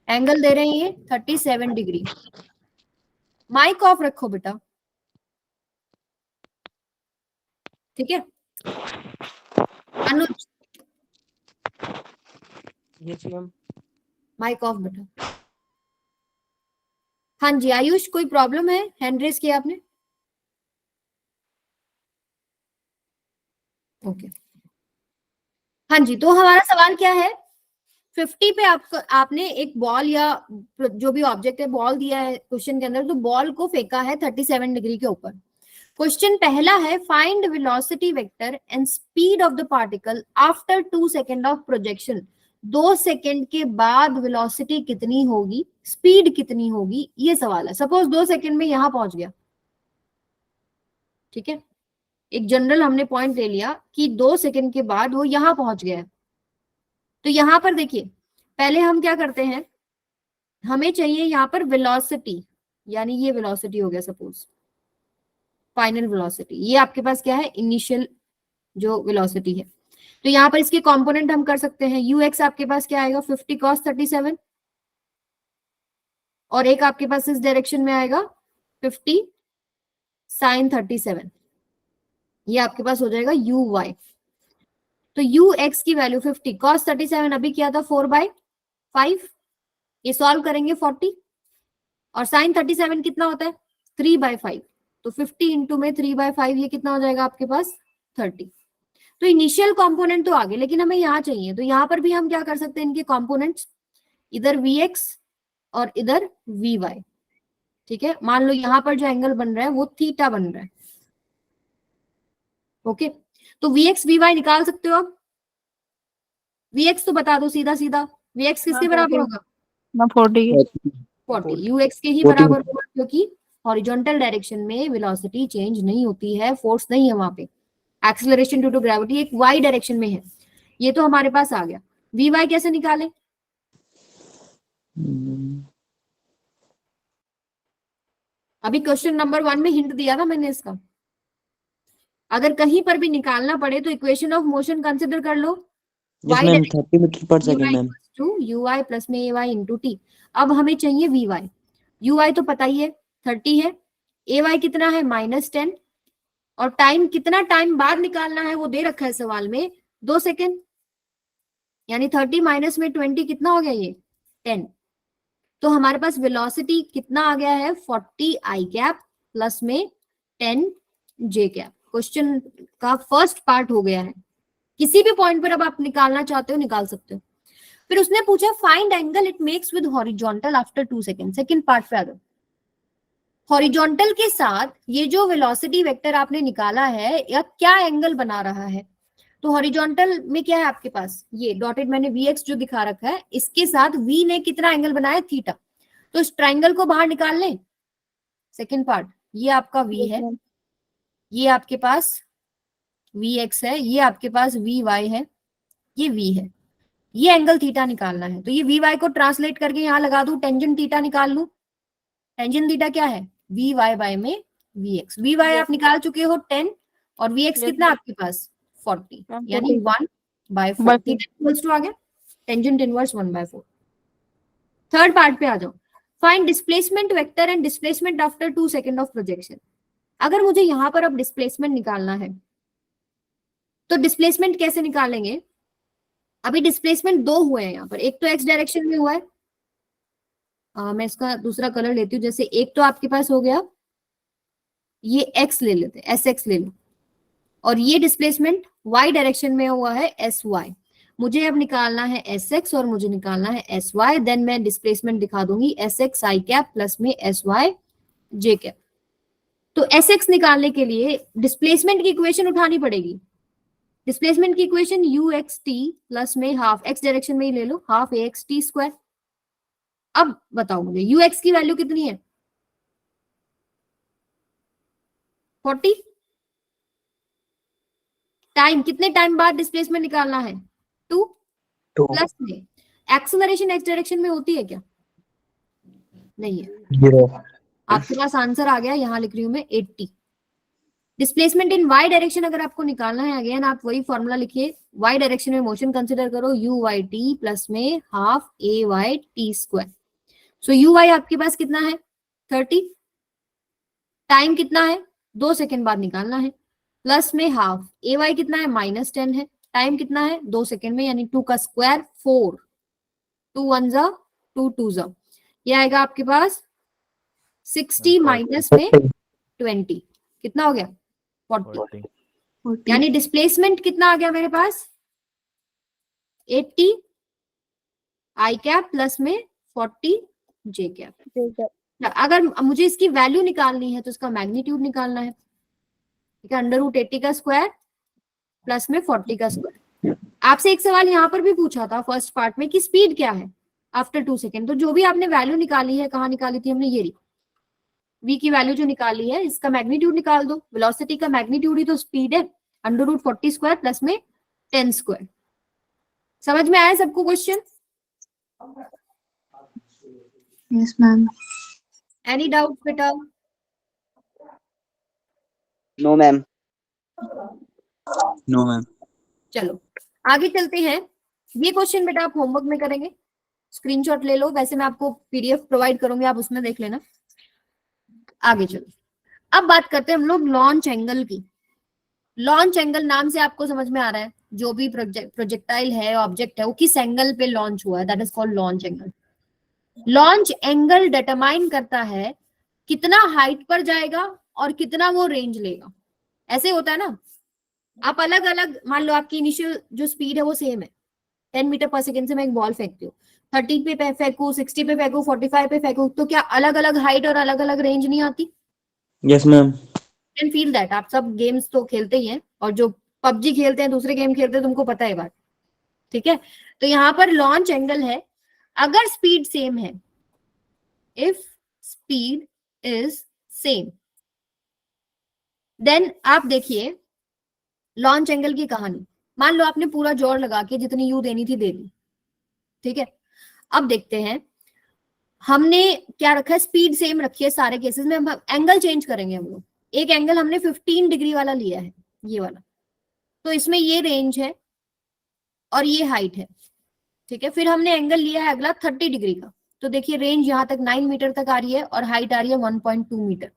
एंगल दे रहे हैं ये 37 डिग्री। माइक ऑफ रखो बेटा, ठीक है। अनुज यस मैम। माइक ऑफ बेटा। हाँ जी आयुष, कोई प्रॉब्लम है? हैंड रेस किया आपने? ओके हाँ जी, तो हमारा सवाल क्या है? 50 पे आपने एक बॉल या जो भी ऑब्जेक्ट है बॉल दिया है क्वेश्चन के अंदर, तो बॉल को फेंका है 37 डिग्री के ऊपर। क्वेश्चन पहला है find velocity vector and speed of the particle after 2 second of projection. 2 second के बाद वेलोसिटी कितनी होगी, स्पीड कितनी होगी, ये सवाल है। सपोज 2 सेकेंड में यहां पहुंच गया, ठीक है, एक जनरल हमने पॉइंट ले लिया कि 2 सेकेंड के बाद वो यहां पहुंच गया है। तो यहां पर देखिए, पहले हम क्या करते हैं, हमें चाहिए यहां पर वेलोसिटी, यानी ये वेलोसिटी हो गया सपोज फाइनल वेलोसिटी। ये आपके पास क्या है, इनिशियल जो वेलोसिटी है। तो यहाँ पर इसके कंपोनेंट हम कर सकते हैं। ux आपके पास क्या आएगा, 50 cos 37, और एक आपके पास इस डायरेक्शन में आएगा 50 sin 37, ये आपके पास हो जाएगा uy। तो ux की वैल्यू 50 cos 37 अभी किया था 4/5, ये सॉल्व करेंगे 40, और sin 37 कितना होता है 3/5, तो 50 इंटू में 3/5 ये कितना हो जाएगा आपके पास 30। तो इनिशियल कंपोनेंट तो आगे, लेकिन हमें यहाँ चाहिए, तो यहाँ पर भी हम क्या कर सकते हैं, इनके कंपोनेंट्स इधर vx और इधर vy। ठीक है, मान लो यहाँ पर जो एंगल बन रहा है वो थीटा बन रहा है। ओके, तो vx vy निकाल सकते हो आप। vx तो बता दो सीधा सीधा, vx किसके बराबर होगा, 40 ux के ही बराबर होगा, क्योंकि हॉरिजॉन्टल डायरेक्शन में वेलोसिटी चेंज नहीं होती है, फोर्स नहीं है वहां पे, एक्सेलरेशन ड्यू टू ग्रेविटी एक y डायरेक्शन में है। ये तो हमारे पास आ गया। वी वाई कैसे निकाले? अभी क्वेश्चन नंबर 1 में हिंट दिया था मैंने इसका। अगर कहीं पर भी निकालना पड़े तो इक्वेशन ऑफ मोशन कंसिडर कर लो। यस मैम 30 मीटर पर second ma'am. You I plus में ए वाई इंटू टी। अब हमें चाहिए वी वाई। यू आई तो पता ही है 30 है, ए वाई कितना है -10, और टाइम कितना टाइम बाद निकालना है वो दे रखा है सवाल में, 2 सेकेंड। यानी 30 माइनस में 20 कितना हो गया ये 10। तो हमारे पास वेलोसिटी कितना आ गया है 40 आई कैप प्लस में 10 जे कैप। क्वेश्चन का फर्स्ट पार्ट हो गया है। किसी भी पॉइंट पर अब आप निकालना चाहते हो निकाल सकते हो। फिर उसने पूछा find angle it makes with horizontal after 2 second. Second part पे आ जाओ। हॉरिजॉन्टल के साथ ये जो वेलोसिटी वेक्टर आपने निकाला है या क्या एंगल बना रहा है। तो हॉरिजॉन्टल में क्या है आपके पास, ये डॉटेड मैंने Vx जो दिखा रखा है, इसके साथ V ने कितना एंगल बनाया थीटा। तो इस ट्राइंगल को बाहर निकाल लें। सेकेंड पार्ट, ये आपका V है, ये आपके पास Vx है, ये आपके पास Vy है, ये V है, ये एंगल थीटा निकालना है। तो ये Vy को ट्रांसलेट करके यहां लगा दूं, टेंजेंट थीटा निकाल लूं। टेंजेंट थीटा क्या है Vy बाय में Vx। Vy आप निकाल चुके हो 10 और Vx कितना आपके पास 40, यानी 1/4। थीटा इक्वल्स टू आ गया टेंजेंट इनवर्स 1/4। थर्ड पार्ट पे आ जाओ। Find displacement vector and displacement after 2 second of projection. अगर मुझे यहां पर अब डिस्प्लेसमेंट निकालना है तो डिस्प्लेसमेंट कैसे निकालेंगे? अभी डिस्प्लेसमेंट 2 हुए हैं यहाँ पर, एक तो एक्स डायरेक्शन में हुआ है, मैं इसका दूसरा कलर लेती हूँ। जैसे एक तो आपके पास हो गया, ये एक्स ले लेते हैं, एस एक्स ले लो, और ये डिस्प्लेसमेंट वाई डायरेक्शन में हुआ है एस वाई। मुझे अब निकालना है एस एक्स और मुझे निकालना है एस वाई। देन मैं डिस्प्लेसमेंट दिखा दूंगी एस एक्स आई कैप प्लस में एस वाई जे कैप। तो एस एक्स निकालने के लिए डिस्प्लेसमेंट की इक्वेशन उठानी पड़ेगी। डिस्प्लेसमेंट की equation you x T plus में हाफ एक्स डायरेक्शन में ही ले लो, हाफ ए एक्स टी स्क्वायर। अब बताओ मुझे यू एक्स की वैल्यू कितनी है 40। टाइम कितने टाइम बाद डिस्प्लेसमेंट निकालना है 2 प्लस में एक्सेलरेशन एक्स डायरेक्शन में होती है क्या? नहीं है। आपके पास आंसर आ गया, यहां लिख रही हूं मैं 80। डिस्प्लेसमेंट इन वाई डायरेक्शन अगर आपको निकालना है, अगेन आप वही फॉर्मूला लिखिए, वाई डायरेक्शन में मोशन कंसिडर करो, यू वाई टी प्लस में half a y t square. So u y आपके पास कितना है 30, टाइम कितना है 2 सेकेंड बाद निकालना है, प्लस में हाफ ए वाई कितना है -10 है, टाइम कितना है 2 सेकेंड में, यानी 2 का स्क्वायर 4, 2 1 जा 2 2 जा, ये आएगा आपके पास 60 माइनस में 20 कितना हो गया 40। यानी डिस्प्लेसमेंट कितना आ गया मेरे पास 80 आई कैप प्लस में 40 जे कैप। अगर मुझे इसकी वैल्यू निकालनी है तो इसका मैग्नीट्यूड निकालना है, ठीक है, √80 का स्क्वायर प्लस में 40 का स्क्वायर। आपसे एक सवाल यहाँ पर भी पूछा था फर्स्ट पार्ट में कि स्पीड क्या है आफ्टर 2 सेकेंड। तो जो भी आपने वैल्यू निकाली है, कहाँ निकाली थी हमने, ये रही v की वैल्यू जो निकाली है, इसका मैग्नीट्यूड निकाल दो। वेलोसिटी का मैग्नीट्यूड ही तो स्पीड है, √40 स्क्वायर प्लस में 10 स्क्वायर। समझ में आया सबको question? Yes ma'am. Any doubt बेटा? No ma'am. No ma'am. चलो आगे चलते हैं। ये क्वेश्चन बेटा आप होमवर्क में करेंगे, स्क्रीनशॉट ले लो, वैसे मैं आपको पीडीएफ प्रोवाइड करूंगी, आप उसमें देख लेना। आगे चलो, अब बात करते हैं हम लोग लॉन्च एंगल की। लॉन्च एंगल नाम से आपको समझ में आ रहा है, जो भी प्रोजेक्टाइल है, ऑब्जेक्ट है, वो किस एंगल पे लॉन्च हुआ है, that is called launch angle. Launch angle determine करता है कितना हाइट पर जाएगा और कितना वो रेंज लेगा। ऐसे होता है ना, आप अलग अलग, मान लो आपकी इनिशियल जो स्पीड है वो सेम है, 10 मीटर पर सेकेंड से मैं एक बॉल फेंकती हूँ, 30 पे फेंकू, 60 पे फेंकू, 45 पे फेंकू, तो क्या अलग अलग हाइट और अलग अलग रेंज नहीं आती? Yes ma'am. Can feel that. आप सब गेम्स तो खेलते ही हैं, और जो पबजी खेलते हैं, दूसरे गेम खेलते हैं, तुमको पता है बात, ठीक है। तो यहाँ पर लॉन्च एंगल है, अगर स्पीड सेम है, if speed is same, then आप देखिए लॉन्च एंगल की कहानी। मान लो आपने पूरा जोर लगा के जितनी यू देनी थी दे दी, ठीक है, अब देखते हैं हमने क्या रखा है, स्पीड सेम रखी है सारे केसेस में, हम एंगल चेंज करेंगे हम लोग। एक एंगल हमने 15 डिग्री वाला लिया है, ये वाला, तो इसमें ये रेंज है और ये हाइट है, ठीक है। फिर हमने एंगल लिया है अगला 30 डिग्री का, तो देखिए रेंज यहां तक 9 मीटर तक आ रही है और हाइट आ रही है 1.2 मीटर।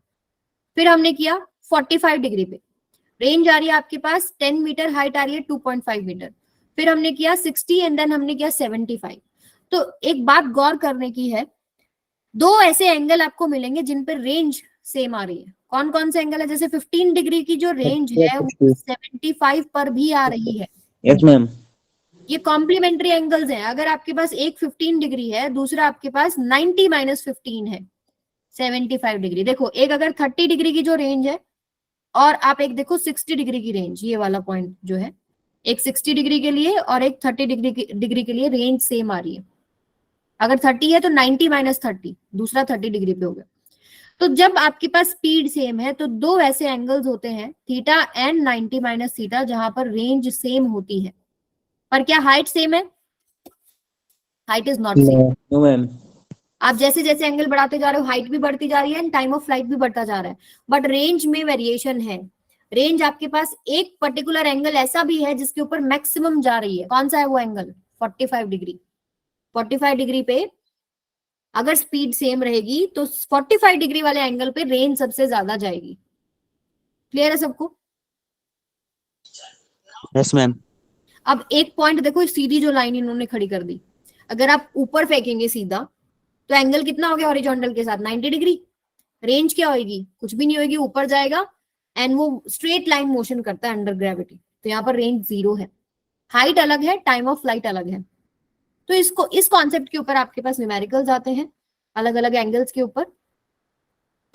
फिर हमने किया 45 डिग्री पे, रेंज आ रही है आपके पास 10 मीटर, हाइट आ रही है 2.5 मीटर। फिर हमने किया 60 एंड देन हमने किया 75। तो एक बात गौर करने की है, दो ऐसे एंगल आपको मिलेंगे जिन पर रेंज सेम आ रही है। कौन कौन से एंगल है? जैसे 15 डिग्री की जो रेंज है वो 75 पर भी आ रही है। Yes ma'am. ये कॉम्प्लीमेंट्री एंगल्स हैं। अगर आपके पास एक 15 डिग्री है, दूसरा आपके पास 90 माइनस 15 है, 75 डिग्री। देखो एक अगर 30 डिग्री की जो रेंज है और आप एक देखो 60 डिग्री की रेंज, ये वाला पॉइंट जो है, एक 60 डिग्री के लिए और एक 30 डिग्री के लिए रेंज सेम आ रही है। अगर 30 है तो 90 माइनस 30, दूसरा 30 डिग्री पे हो गया। तो जब आपके पास स्पीड सेम है तो दो ऐसे एंगल्स होते हैं, थीटा एंड 90 माइनस थीटा, जहां पर रेंज सेम होती है। पर क्या हाइट सेम है? Height is not same. No ma'am. आप जैसे जैसे एंगल बढ़ाते जा रहे हो हाइट भी बढ़ती जा रही है एंड टाइम ऑफ फ्लाइट भी बढ़ता जा रहा है, बट रेंज में वेरिएशन है। रेंज आपके पास एक पर्टिकुलर एंगल ऐसा भी है जिसके ऊपर मैक्सिमम जा रही है। कौन सा है वो एंगल? 45 डिग्री। 45 डिग्री पे अगर स्पीड सेम रहेगी तो 45 डिग्री वाले एंगल पे रेंज सबसे ज्यादा जाएगी। क्लियर है सबको? Yes ma'am. अब एक पॉइंट देखो, सीधी जो लाइन इन्होंने खड़ी कर दी, अगर आप ऊपर फेंकेंगे सीधा तो एंगल कितना हो गया हॉरिजॉन्टल के साथ? 90 डिग्री। रेंज क्या होगी? कुछ भी नहीं होगी, ऊपर जाएगा एंड वो स्ट्रेट लाइन मोशन करता है अंडर ग्रेविटी, तो यहाँ पर रेंज 0 है। हाइट अलग है, टाइम ऑफ फ्लाइट अलग है। तो इसको, इस कॉन्सेप्ट के ऊपर आपके पास न्यूमेरिकल्स आते हैं अलग अलग एंगल्स के ऊपर।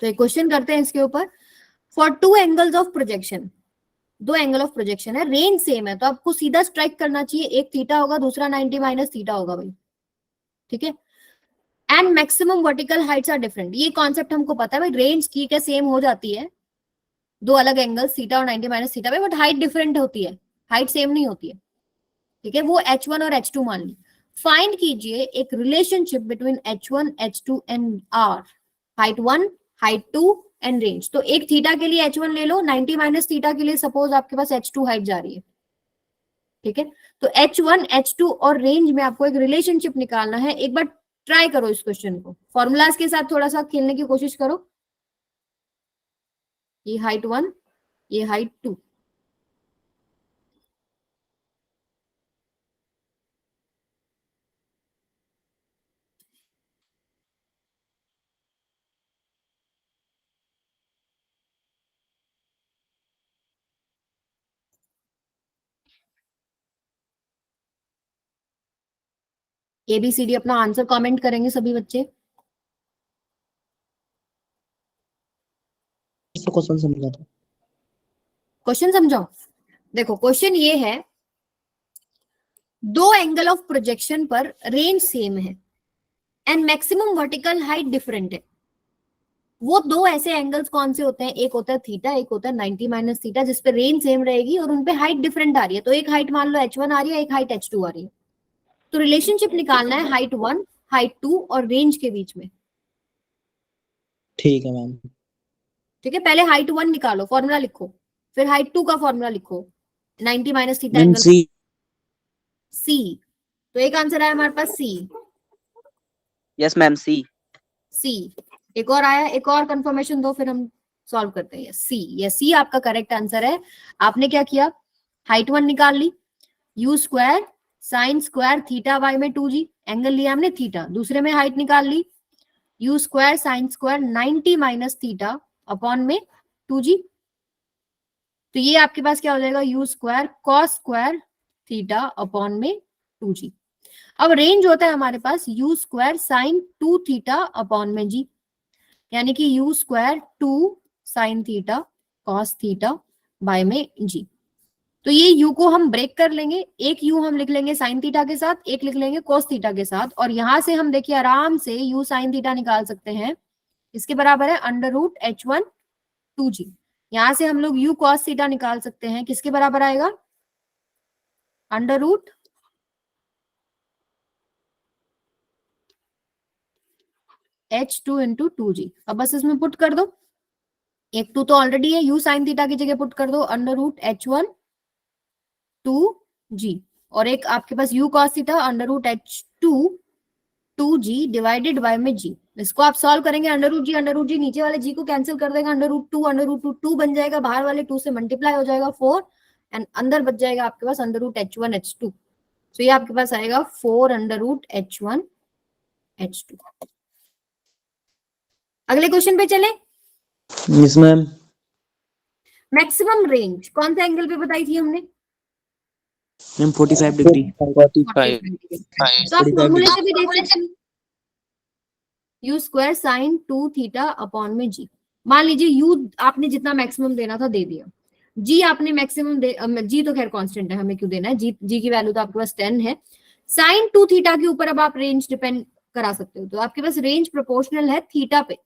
तो एक क्वेश्चन करते हैं इसके ऊपर। For two angles of projection, दो एंगल ऑफ प्रोजेक्शन है, रेंज सेम है, तो आपको सीधा स्ट्राइक करना चाहिए, एक थीटा होगा दूसरा 90 माइनस थीटा होगा भाई, ठीक है। And maximum vertical heights are different, ये कॉन्सेप्ट हमको पता है भाई। रेंज ठीक है सेम हो जाती है दो अलग एंगल्स थीटा और 90 माइनस थीटा पे, बट हाइट डिफरेंट होती है, हाइट सेम नहीं होती है, ठीक है। वो h1 और h2 मान ली। फाइंड कीजिए एक relationship between h1 h2 and r, height 1 height 2 and range. तो एक थीटा के लिए h1 ले लो, 90 माइनस थीटा के लिए सपोज आपके पास h2 हाइट जा रही है, ठीक है। तो h1 h2 और रेंज में आपको एक रिलेशनशिप निकालना है। एक बार ट्राई करो इस क्वेश्चन को, फॉर्मूलाज के साथ थोड़ा सा खेलने की कोशिश करो। ये हाइट 1, ये हाइट 2, ABCD अपना आंसर कमेंट करेंगे सभी बच्चे। क्वेश्चन समझा था। क्वेश्चन समझाओ। देखो क्वेश्चन ये है, दो एंगल ऑफ प्रोजेक्शन पर रेंज सेम है and maximum vertical height different है। वो दो ऐसे एंगल्स कौन से होते हैं? एक होता है थीटा, एक होता है 90 माइनस थीटा, जिसपे रेंज सेम रहेगी और उनपे हाइट डिफरेंट आ रही है। तो एक हाइट मान लो h1 आ रही है, एक हाइट h2 आ रही है। तो रिलेशनशिप निकालना है हाइट 1 हाइट 2 और रेंज के बीच में, ठीक है मैम। ठीक है। पहले हाइट 1 निकालो, फॉर्मूला लिखो, फिर हाइट 2 का फॉर्मूला लिखो, 90 minus theta ma'am angle C. C. तो एक आंसर है हमारे पास सी। यस मैम सी। सी एक और आया, एक और कंफर्मेशन दो फिर हम सॉल्व करते हैं। सी, ये सी आपका करेक्ट आंसर है। आपने क्या किया? हाइट 1 निकाल ली, u square sine square theta by में 2g, एंगल लिया हमने थीटा। दूसरे में हाइट निकाल ली, u square sine square 90 minus theta upon में 2g। तो ये आपके पास क्या हो जाएगा? U square cos square theta upon में 2g। अब रेंज होता है हमारे पास u square sine 2 theta upon में जी, यानी कि u square 2 sine theta cos theta by में जी। तो ये u को हम ब्रेक कर लेंगे, एक u हम लिख लेंगे साइन थीटा के साथ, एक लिख लेंगे कोस थीटा के साथ, और यहां से हम देखिए आराम से u साइन थीटा निकाल सकते हैं। इसके बराबर है अंडर रूट h1 2g। यहां से हम लोग u कॉस थीटा निकाल सकते हैं, किसके बराबर आएगा? Under root H2 into 2G। अब बस इसमें पुट कर दो, एक 2 तो ऑलरेडी है, u साइन थीटा की जगह पुट कर दो अंडर रूट H1 2G, और एक आपके पास u cos theta under root H2 2G divided by में g। इसको आप सॉल्व करेंगे, अंडर रूट जी, नीचे वाले जी को कैंसिल कर देगा, अंडर रूट 2 बन जाएगा, बाहर वाले 2 से मल्टीप्लाई हो जाएगा 4, एंड अंदर बच जाएगा आपके पास अंडर रूट H1 H2। तो ये आपके पास आएगा 4 अंडर रूट H1 H2। अगले क्वेश्चन पे चले। Yes ma'am. मैक्सिमम रेंज कौन सा एंगल पे बताई थी हमने? Ma'am 45 degree. 45 तो आप फॉर्मूले से भी देख सकते हैं, u square sine 2 theta upon में g। मान लीजिए u आपने जितना मैक्सिमम देना था दे दिया, g आपने मैक्सिमम g तो खैर कांस्टेंट है, हमें क्यों देना है, g की वैल्यू तो आपके पास 10 है। साइन 2 थीटा के ऊपर अब आप रेंज डिपेंड करा सकते हो, तो आपके पास रेंज प्रोपोर्शनल है थीटा पे।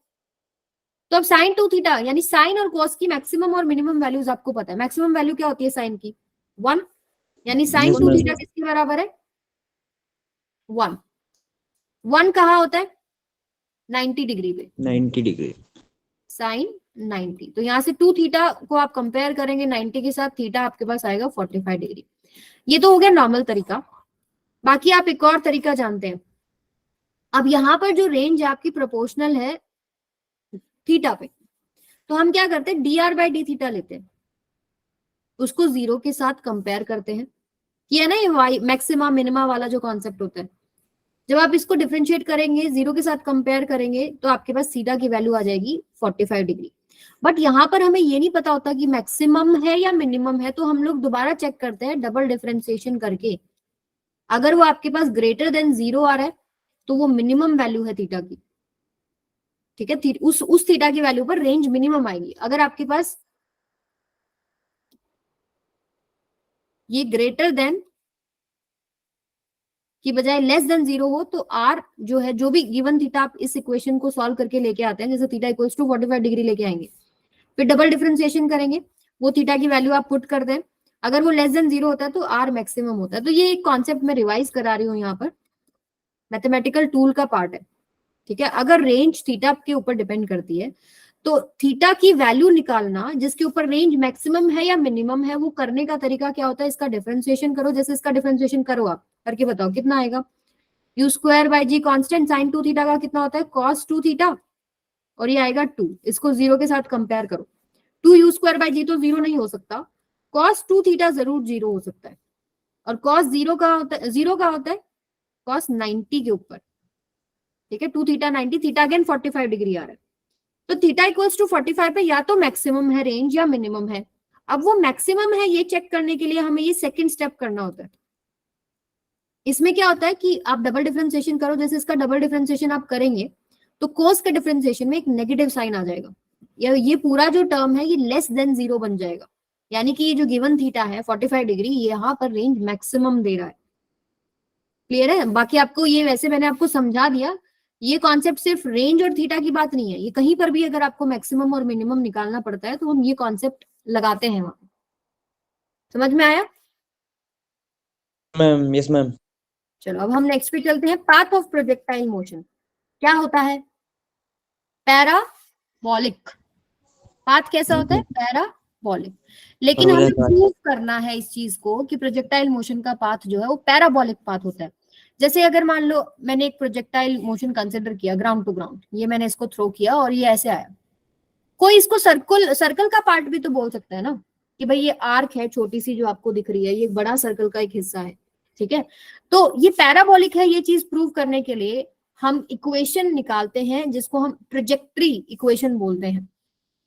तो अब साइन 2 थीटा यानी साइन और कॉस की मैक्सिमम और मिनिमम वैल्यूज आपको पता है। मैक्सिमम वैल्यू क्या होती है साइन की? 1, यानी साइन 2 थीटा किसके बराबर है? 1। 1 कहाँ होता है? 90 डिग्री पे, 90 डिग्री। साइन 90। तो यहाँ से 2 थीटा को आप कंपेयर करेंगे 90 के साथ, थीटा आपके पास आएगा 45 डिग्री। ये तो हो गया नॉर्मल तरीका। बाकी आप एक और तरीका जानते हैं। अब यहाँ पर जो रेंज है आपकी प्रोपोर्शनल है थीटा पे, तो हम क्या करते हैं, dr बाई डी थीटा लेते हैं, उसको 0 के साथ कंपेयर करते हैं। ये ना ये मैक्सिमा मिनिमा वाला जो कॉन्सेप्ट होता है, जब आप इसको डिफरेंशिएट करेंगे 0 के साथ कंपेयर करेंगे तो आपके पास थीटा की वैल्यू आ जाएगी 45 डिग्री। बट यहाँ पर हमें ये नहीं पता होता कि मैक्सिमम है या मिनिमम है, तो हम लोग दोबारा चेक करते हैं डबल डिफरेंशिएशन करके। अगर वो आपके पास ग्रेटर देन 0 आ रहा है तो वो मिनिमम वैल्यू है थीटा की, ठीक है, उस थीटा की वैल्यू पर रेंज मिनिमम आएगी। अगर आपके पास ये ग्रेटर देन की बजाय लेस देन 0 हो तो r जो है, जो भी गिवन थीटा आप इस इक्वेशन को सॉल्व करके लेके आते हैं, जैसे थीटा इक्वल्स टू 45 डिग्री लेके आएंगे, फिर डबल डिफरेंशिएशन करेंगे, वो थीटा की वैल्यू आप पुट कर दें, अगर वो लेस देन 0 होता है तो r मैक्सिमम होता है। तो ये एक कॉन्सेप्ट मैं रिवाइज करा रही हूँ, यहाँ पर मैथमेटिकल टूल का पार्ट है, ठीक है। अगर रेंज थीटा के ऊपर डिपेंड करती है तो थीटा की वैल्यू निकालना जिसके ऊपर रेंज मैक्सिमम है या मिनिमम है, वो करने का तरीका क्या होता है, इसका डिफरेंशिएशन करो। जैसे इसका डिफरेंशिएशन करो, आप करके बताओ कितना आएगा। u square by g constant sine 2 theta का कितना होता है, cos 2 थीटा, और ये आएगा 2। इसको 0 के साथ कंपेयर करो, 2 u स्क्वायर बाई जी तो 0 नहीं हो सकता, cos 2 थीटा जरूर 0 हो सकता है, और cos 0 का होता है, 0 का होता है cos 90 के ऊपर, ठीक है। 2 थीटा 90, थीटा अगेन 45 डिग्री आ रहा है, तो थीटा इक्वल्स टू 45 पे या तो मैक्सिमम है रेंज या मिनिमम है। अब वो मैक्सिमम है ये चेक करने के लिए हमें ये सेकंड स्टेप करना होता है। इसमें क्या होता है कि आप डबल डिफरेंशिएशन करो, जैसे इसका डबल डिफरेंशिएशन आप करेंगे तो कोस के डिफरेंशिएशन में एक नेगेटिव साइन आ जाएगा, या ये पूरा जो टर्म है ये लेस देन 0 बन जाएगा, यानी कि ये जो गिवन थीटा है 45 डिग्री, यहाँ पर रेंज मैक्सिमम दे रहा है। क्लियर है? बाकी आपको ये वैसे मैंने आपको समझा दिया, ये कॉन्सेप्ट सिर्फ रेंज और थीटा की बात नहीं है, ये कहीं पर भी अगर आपको मैक्सिमम और मिनिमम निकालना पड़ता है तो हम ये कॉन्सेप्ट लगाते हैं वहां। समझ में आया? Ma'am yes ma'am. चलो अब हम नेक्स्ट पे चलते हैं। पाथ ऑफ प्रोजेक्टाइल मोशन क्या होता है? पैराबोलिक। पाथ कैसा होता है? पैराबोलिक। लेकिन हमें प्रूव करना है इस चीज को कि प्रोजेक्टाइल मोशन का पाथ जो है वो पैराबोलिक पाथ होता है। जैसे अगर मान लो मैंने एक प्रोजेक्टाइल मोशन कंसिडर किया ग्राउंड टू ग्राउंड, ये मैंने इसको थ्रो किया और ये ऐसे आया, कोई इसको सर्कल का पार्ट भी तो बोल सकता है ना, कि भाई ये आर्क है छोटी सी जो आपको दिख रही है, ये बड़ा सर्कल का एक हिस्सा है, ठीक है। तो ये पैराबोलिक है, ये चीज प्रूव करने के लिए हम इक्वेशन निकालते हैं जिसको हम ट्रेजेक्टरी इक्वेशन बोलते हैं,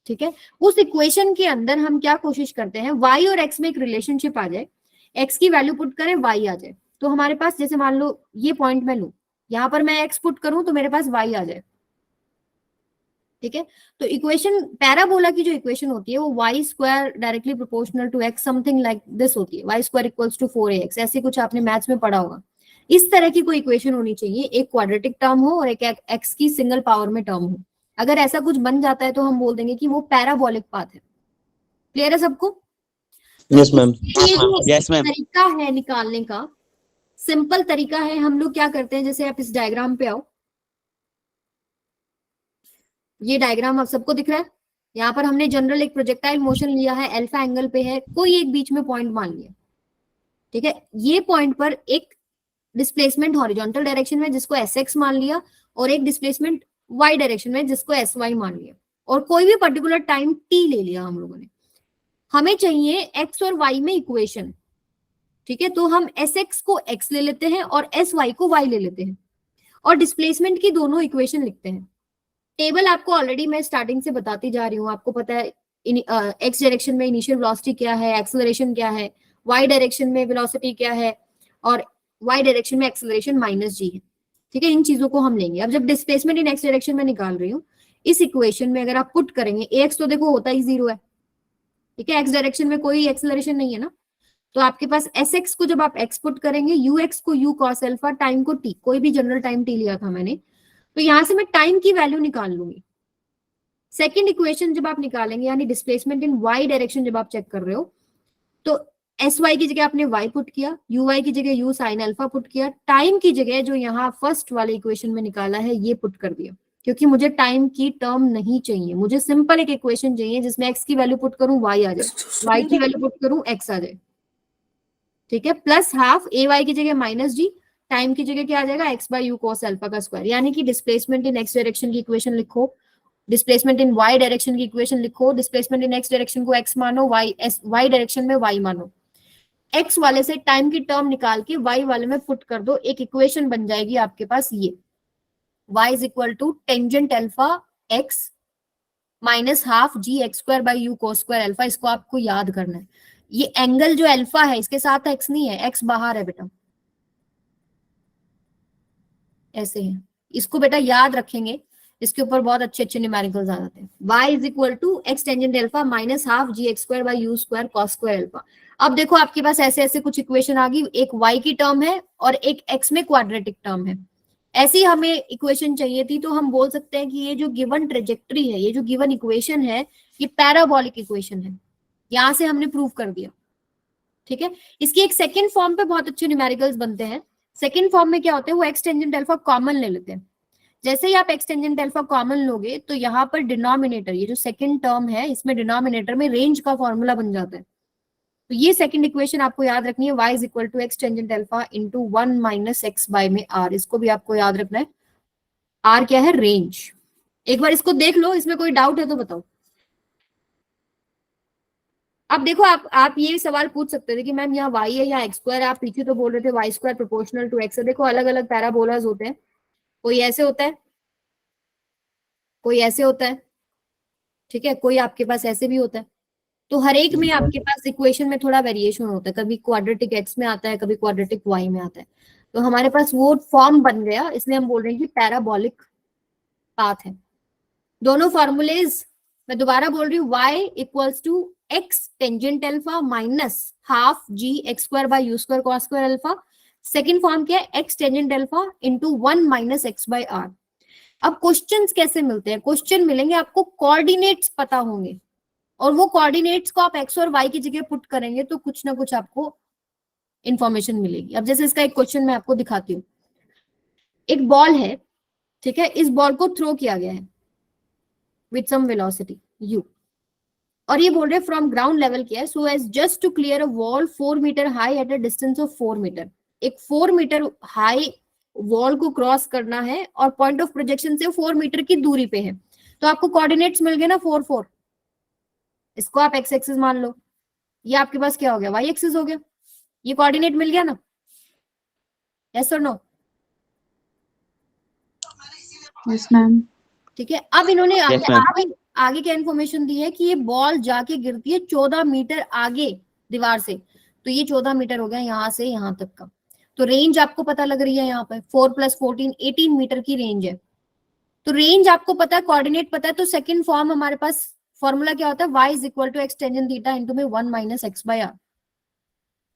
ठीक है। उस इक्वेशन के अंदर हम क्या कोशिश करते हैं, y और x में एक रिलेशनशिप आ जाए, x की वैल्यू पुट करें y आ जाए, तो हमारे पास जैसे मान लो ये पॉइंट मैं लूं, यहां पर मैं x पुट करूं तो मेरे पास y आ जाए, ठीक है। तो इक्वेशन पैराबोला की जो इक्वेशन होती है वो y square directly proportional to x something like this होती है, y square equals to 4ax, ऐसे कुछ आपने मैथ्स में पढ़ा होगा। इस तरह की कोई इक्वेशन होनी चाहिए, एक क्वाड्रेटिक टर्म हो और एक x की सिंगल पावर में टर्म हो। अगर ऐसा कुछ बन जाता है तो हम बोल देंगे कि वो पैराबोलिक पाथ है। क्लियर है सबको? Yes ma'am. Yes ma'am. तरीका है निकालने का, सिंपल तरीका है। हम लोग क्या करते हैं, जैसे आप इस डायग्राम पे आओ, ये डायग्राम आप सबको दिख रहा है। यहाँ पर हमने जनरल एक प्रोजेक्टाइल मोशन लिया है, अल्फा एंगल पे है, कोई एक बीच में पॉइंट मान लिया, ठीक है। ये पॉइंट पर एक डिस्प्लेसमेंट हॉरिजॉन्टल डायरेक्शन में जिसको SX मान लिया, और एक डिस्प्लेसमेंट Y डायरेक्शन में जिसको SY मान लिया, और कोई भी पर्टिकुलर टाइम T ले लिया हम लोगों ने। हमें चाहिए X और Y में इक्वेशन, ठीक है। तो हम SX को X ले लेते हैं और SY को Y ले लेते हैं, और डिस्प्लेसमेंट की दोनों इक्वेशन लिखते हैं। टेबल आपको ऑलरेडी मैं स्टार्टिंग से बताती जा रही हूँ, आपको पता है एक्स डायरेक्शन में इनिशियल वेलोसिटी क्या है, एक्सेलरेशन क्या है, वाई डायरेक्शन में वेलोसिटी क्या है, और वाई डायरेक्शन में एक्सेलरेशन -g है, ठीक है। इन चीजों को हम लेंगे। अब जब डिस्प्लेसमेंट इन एक्स डायरेक्शन में निकाल रही हूँ, इस इक्वेशन में अगर आप पुट करेंगे, ax तो देखो होता ही 0 है, ठीक है। एक्स डायरेक्शन में कोई एक्सेलरेशन नहीं है ना, तो आपके पास SX को जब आप x पुट करेंगे, UX को U cos अल्फा, टाइम को t, कोई भी जनरल टाइम t लिया था मैंने, तो यहां से मैं टाइम की वैल्यू निकाल लूंगी। सेकंड इक्वेशन जब आप निकालेंगे, यानी डिस्प्लेसमेंट इन y डायरेक्शन जब आप चेक कर रहे हो, तो SY की जगह आपने y पुट किया, UY की जगह U sin अल्फा पुट किया, टाइम की जगह जो यहाँ फर्स्ट वाले इक्वेशन में निकाला है ये पुट कर दिया, क्योंकि मुझे टाइम की टर्म नहीं चाहिए, मुझे सिंपल एक इक्वेशन चाहिए जिसमें x की वैल्यू पुट करूं y आ जाए, y की वैल्यू पुट करूं x आ जाए, ठीक है। प्लस हाफ AY की जगह -g, टाइम की जगह क्या आ जाएगा, x बाय u cos अल्फा का स्क्वायर। यानी कि डिस्प्लेसमेंट इन x डायरेक्शन की इक्वेशन लिखो, डिस्प्लेसमेंट इन y डायरेक्शन की इक्वेशन लिखो, डिस्प्लेसमेंट इन x डायरेक्शन को x मानो, y डायरेक्शन में y मानो, x वाले से टाइम की टर्म निकाल के y वाले में पुट कर दो, एक इक्वेशन बन जाएगी आपके पास ये, y is equal to tangent alpha x minus half g x square by u cos square alpha. इसको आपको याद करना है, ये एंगल जो अल्फा है इसके साथ x नहीं है, x बाहर है बेटा, ऐसे है। इसको बेटा याद रखेंगे, इसके ऊपर बहुत अच्छे अच्छे न्यूमेरिकल्स आ जाते हैं। y is equal to x tangent alpha minus half g x square by u square cos square alpha. अब देखो आपके पास ऐसे ऐसे कुछ इक्वेशन आ गई, एक y की टर्म है और एक x में क्वाड्रेटिक टर्म है। ऐसी हमें इक्वेशन चाहिए थी, तो हम बोल सकते हैं कि ये जो गिवन ट्रेजेक्टरी है, ये जो गिवन इक्वेशन है, ये पैराबोलिक इक्वेशन है। यहां से हमने प्रूव कर दिया, ठीक है। इसकी एक सेकंड फॉर्म पे बहुत अच्छे न्यूमेरिकल्स बनते हैं। सेकंड फॉर्म में क्या होते हैं, वो एक्स टेंजेंट अल्फा कॉमन ले लेते हैं। जैसे ही आप एक्स टेंजेंट अल्फा कॉमन लोगे, तो यहाँ पर डिनोमिनेटर, ये जो सेकंड टर्म है, इसमें डिनोमिनेटर में रेंज का फॉर्मूला बन जाता है। तो ये सेकंड इक्वेशन आपको याद रखनी है, y is equal to x tangent alpha into 1 minus x by में r। इसको भी आपको याद रखना है। r क्या है, रेंज। एक बार इसको देख लो, इसमें कोई डाउट है तो बताओ। अब देखो आप ये सवाल पूछ सकते थे कि मैम यहाँ y है या x स्क्वायर है, आप पीछे तो बोल रहे थे y square proportional to x है। देखो अलग अलग पैराबोलाज होते हैं, कोई ऐसे होता है, कोई ऐसे होता है, ठीक है, कोई आपके पास ऐसे भी होता है। तो हर एक में आपके पास इक्वेशन में थोड़ा वेरिएशन होता है, कभी क्वाड्रेटिक x में आता है, कभी क्वाड्रेटिक y में आता है। तो हमारे पास वो फॉर्म बन गया, इसलिए हम बोल रहे हैं कि पैराबोलिक पाथ है। दोनों फॉर्मूलेज मैं दोबारा बोल रही हूँ, y equals to x tangent alpha minus half g x square by u square cos square alpha. Second form क्या है, x tangent alpha into 1 minus x by r। अब क्वेश्चंस कैसे मिलते हैं, क्वेश्चन मिलेंगे आपको कोऑर्डिनेट्स पता होंगे, और वो कोऑर्डिनेट्स को आप x और y की जगह पुट करेंगे तो कुछ ना कुछ आपको इंफॉर्मेशन मिलेगी। अब जैसे इसका एक क्वेश्चन मैं आपको दिखाती हूँ। एक बॉल है, ठीक है, इस बॉल को थ्रो किया गया है विथ सम वेलोसिटी u, और ये बोल रहे हैं फ्रॉम ग्राउंड लेवल किया है, so as just to clear a wall 4 metre high at a distance of 4 metre. एक 4 मीटर हाई वॉल को क्रॉस करना है और पॉइंट ऑफ प्रोजेक्शन से 4 मीटर की दूरी पे है। तो आपको कोऑर्डिनेट्स मिल गए ना 4 4, इसको आप एक्स एक्सिस मान लो, ये आपके पास क्या हो गया, वाई एक्सिस हो गया। ये कोऑर्डिनेट मिल गया ना, यस और नो? Yes ma'am. ठीक है। अब इन्होंने Yes, ma'am. आगे क्या इन्फॉर्मेशन दी है कि ये बॉल जाके गिरती है 14 मीटर आगे दीवार से, तो ये 14 मीटर हो गया यहाँ से यहाँ तक का। तो रेंज आपको पता लग रही है, यहाँ पर 4 + 14 18 मीटर की रेंज है। तो रेंज आपको पता है, कोऑर्डिनेट पता है, तो सेकंड फॉर्म हमारे पास फॉर्मूला क्या होता है, y is equal to x tangent theta into में 1 माइनस एक्स बाय r।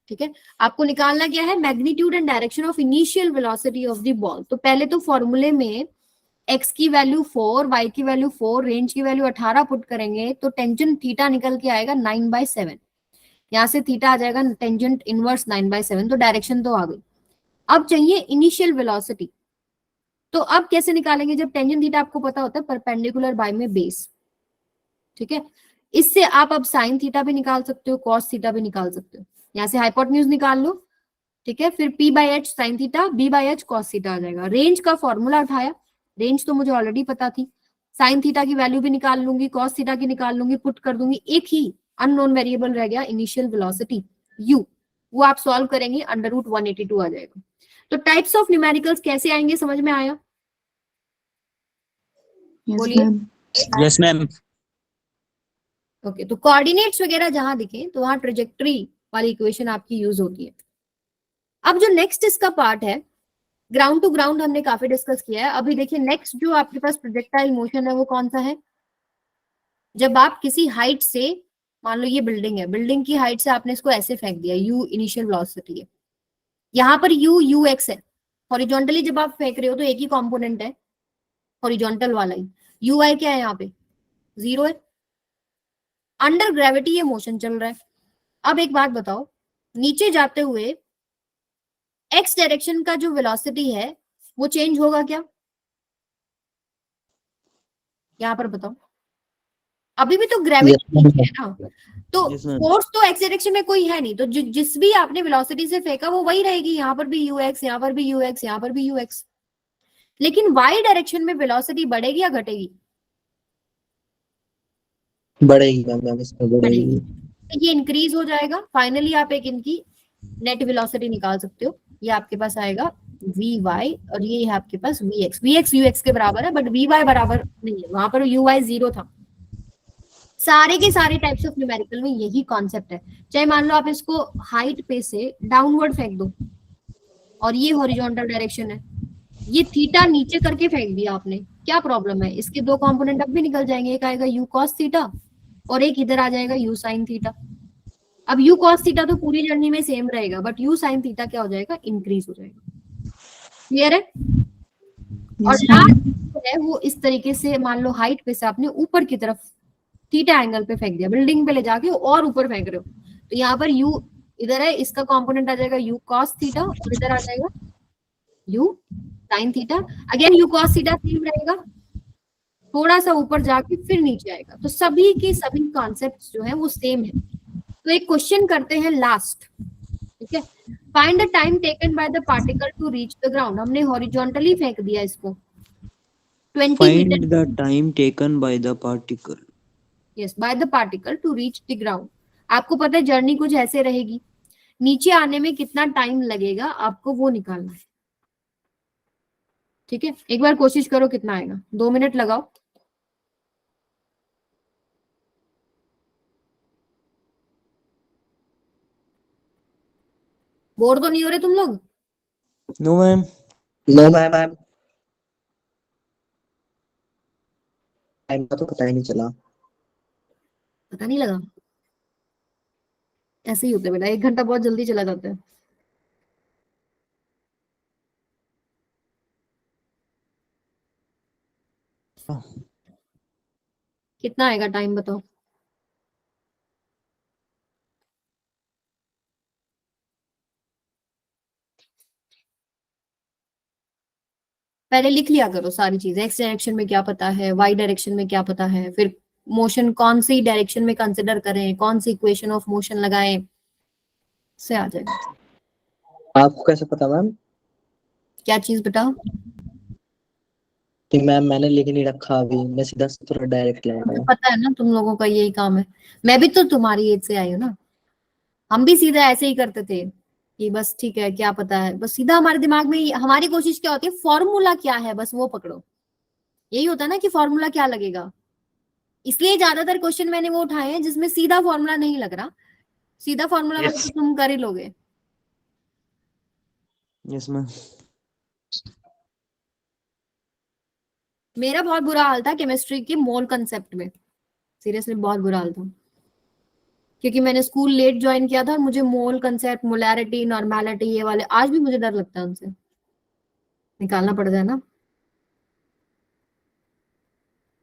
ठीक है, आपको निकालना क्या है, magnitude and direction of initial velocity of the ball. तो पहले तो फॉर्मूले में x की वैल्यू 4, y की वैल्यू 4, रेंज की वैल्यू 18 पुट करेंगे तो टेंजेंट थीटा निकल के आएगा 9/7। यहाँ से थीटा आ जाएगा टेंजेंट इनवर्स 9/7, तो डायरेक्शन तो आ गई। अब चाहिए इनिशियल वेलोसिटी। तो अब कैसे निकालेंगे, जब टेंजेंट थीटा आपको पता होता है परपेंडिकुलर बाय में बेस, ठीक है। इससे आप अब साइन थीटा भी निकाल सकते हो, कॉस थीटा भी निकाल सकते हो। यहाँ से हाइपोटेन्यूज निकाल लो, ठीक है। फिर P by H sine theta, B by H cos theta आ जाएगा। रेंज का फॉर्मूला उठाया, रेंज तो मुझे ऑलरेडी पता थी, साइन थीटा की वैल्यू भी निकाल लूंगी, कॉस थीटा की निकाल लूंगी, पुट कर दूंगी। एक ही अननोन वेरिएबल रह गया, इनिशियल वेलोसिटी u, वो आप सॉल्व करेंगे, अंडर रूट 182 आ जाएगा। तो टाइप्स ऑफ न्यूमेरिकल्स कैसे आएंगे, समझ में आया? यस बोलिए। मैम। Yes ma'am. ओके, तो कोऑर्डिनेट्स वगैरह जहां दिखे तो वहां ट्रेजेक्टरी वाली इक्वेशन आपकी यूज होती है। अब जो नेक्स्ट इसका पार्ट है, ग्राउंड टू ग्राउंड हमने काफी डिस्कस किया है। अभी देखिए नेक्स्ट जो आपके पास प्रोजेक्टाइल मोशन है वो कौन सा है, जब आप किसी हाइट से, मान लो ये बिल्डिंग है, बिल्डिंग की हाइट से आपने इसको ऐसे फेंक दिया, u इनिशियल वेलोसिटी है, यहाँ पर u ux है। हॉरिजॉन्टली जब आप फेंक रहे हो तो एक ही कंपोनेंट है, हॉरिजॉन्टल वाला ही, ui क्या है यहाँ पे, 0 है। अंडर ग्रेविटी ये मोशन चल रहा है। अब एक बात बताओ, नीचे जाते हुए x डायरेक्शन का जो वेलोसिटी है वो चेंज होगा क्या, यहाँ पर बताओ। अभी भी तो ग्रेविटी Yes, है ना, तो Yes, ma'am. फोर्स तो एक्स डायरेक्शन में कोई है नहीं, तो जिस भी आपने वेलोसिटी से फेंका वो वही रहेगी, यहाँ पर भी ux, यहाँ पर भी ux, यहाँ पर भी ux। लेकिन y डायरेक्शन में वेलोसिटी बढ़ेगी या घटेगी? बढ़ेगी मैम, इसमें बढ़ेगी। बढ़ेगी। तो ये इंक्रीज हो जाएगा। फाइनली आप एक इनकी नेट वेलोसिटी निकाल सकते हो, ये आपके पास आएगा vy और ये है आपके पास vx। vx ux के बराबर है, बट vy बराबर नहीं है, वहां पर uy 0 था। सारे के सारे टाइप्स ऑफ न्यूमेरिकल में यही कॉन्सेप्ट है। चाहे मान लो आप इसको हाइट पे से डाउनवर्ड फेंक दो और ये हॉरिजॉन्टल डायरेक्शन है, ये थीटा नीचे करके फेंक दिया आपने, क्या प्रॉब्लम है? इसके दो कंपोनेंट अब भी निकल जाएंगे, एक आएगा u cos थीटा और एक इधर आ जाएगा u sin थीटा। अब u cos थीटा तो पूरी जर्नी में सेम रहेगा, बट u sin थीटा क्या हो जाएगा, इंक्रीज हो जाएगा। क्लियर है? और लास्ट है वो इस तरीके से, मान लो हाइट पे से आपने ऊपर की तरफ थीटा एंगल पे फेंक दिया, बिल्डिंग पे ले जाके और ऊपर फेंक रहे हो, तो यहाँ पर u इधर है, इसका कंपोनेंट आ जाएगा u cos थीटा और इधर आ जाएगा u sin theta. Again u cos theta same रहेगा, थोड़ा सा ऊपर जाके फिर नीचे आएगा। तो सभी के सभी कॉन्सेप्ट्स जो है वो सेम है। तो एक क्वेश्चन करते हैं लास्ट, ठीक है। Find the time taken by the particle to reach the ground. हमने हॉरिजॉन्टली फेंक दिया इसको 20 Find metre, the time taken by the particle. Yes, by the particle to reach the ground. आपको पता है जर्नी कुछ ऐसे रहेगी, नीचे आने में कितना टाइम लगेगा आपको वो निकालना है, ठीक है। एक बार कोशिश करो कितना आएगा, 2 मिनट लगाओ। बोर तो नहीं हो रहे तुम लोग? No ma'am. No ma'am. Time का तो पता ही नहीं चला। पता नहीं लगा, ऐसे ही होता है बेटा, 1 घंटा बहुत जल्दी चला जाता है। कितना आएगा टाइम बताओ? पहले लिख लिया करो सारी चीजें, एक्स डायरेक्शन में क्या पता है, वाई डायरेक्शन में क्या पता है, फिर मोशन कौन सी डायरेक्शन में कंसिडर करें, कौन सी इक्वेशन ऑफ मोशन लगाएं, से आ जाएगा। आपको कैसे पता मैम? क्या चीज बताओ? कि मैम मैंने लिख नहीं रखा अभी, मैं सीधा थोड़ा डायरेक्ट ले मुझे आया। पता है ना तुम लोगों का यही काम है, मैं भी तो तुम्हारी एज से आई हूँ ना। हम भी सीधा ऐसे ही करते थे कि बस ठीक है क्या पता है, बस सीधा हमारे दिमाग में हमारी कोशिश क्या होती है, फॉर्मूला क्या है बस वो पकड़ो। यही होता है ना कि फॉर्मूला क्या लगेगा, इसलिए ज्यादातर क्वेश्चन मैंने वो उठाए हैं जिसमें सीधा फॉर्मूला नहीं लग रहा। सीधा फॉर्मूला वाला तो तुम कर ही लोगे। Yes ma'am. मेरा बहुत बुरा हाल था केमिस्ट्री के मोल कंसेप्ट में, सीरियसली बहुत बुरा हाल था, क्योंकि मैंने स्कूल लेट ज्वाइन किया था और मुझे मोल कंसेप्ट, मोलैरिटी, नॉर्मेलिटी, ये वाले आज भी मुझे डर लगता है उनसे, निकालना पड़ जाए ना।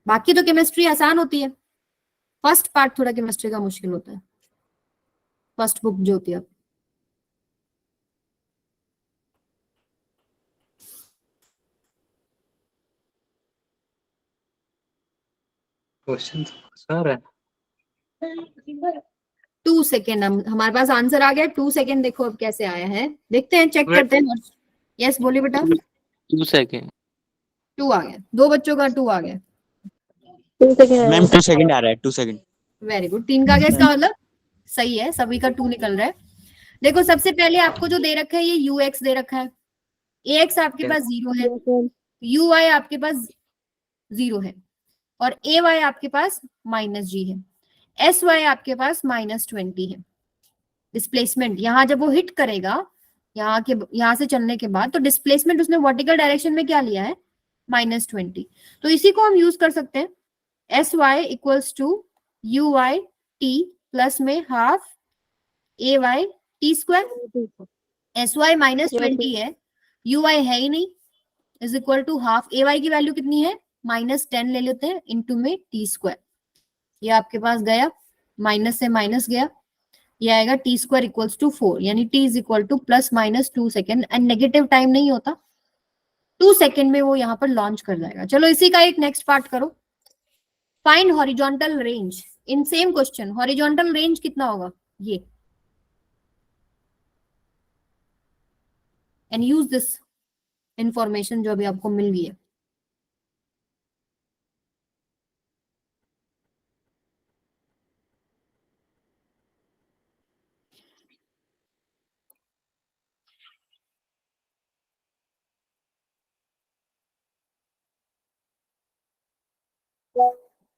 बाकी तो केमिस्ट्री आसान होती है, फर्स्ट पार्ट थोड़ा केमिस्ट्री का मुश्किल होता है, फर्स्ट बुक जो होती है। क्वेश्चन सर है 2 सेकेंड, हमारे पास आंसर आ गया। 2 सेकेंड, देखो अब कैसे आया है, देखते हैं, चेक करते हैं। यस बोलिए बेटा। 2 सेकेंड 2 आ गया, 2 बच्चों का 2 आ गया। 2 सेकंड मैम 2 सेकंड आ रहा है, 2 सेकंड। वेरी गुड, 3 का गैस का मतलब सही है, सभी का 2 निकल रहा है। देखो सबसे पहले आपको जो दे रखा है ये ux दे रखा है, ax आपके पास 0 है, uy आपके पास 0 है, और ay आपके पास -g है, sy आपके पास -20 है। डिस्प्लेसमेंट यहाँ जब वो हिट करेगा यहाँ से चलने के बाद, तो डिस्प्लेसमेंट उसने वर्टिकल डायरेक्शन में क्या लिया है, -20। तो इसी को हम यूज कर सकते हैं, sy equals to uy t plus में half ay t square, sy -20 है, uy है ही नहीं, is equal to half ay की वैल्यू कितनी है, -10 ले लेते हैं, इंटू में t स्क्वायर। ये आपके पास गया, माइनस से माइनस गया, ये आएगा टी स्क्वायर इक्वल्स टू 4, यानी t is equal to +-2 second, and negative time नहीं होता, 2 सेकेंड में वो यहाँ पर लॉन्च कर जाएगा। चलो इसी का एक नेक्स्ट पार्ट करो, find horizontal range in same question. Horizontal range कितना होगा ये, एंड यूज दिस इंफॉर्मेशन जो अभी आपको मिल गई है।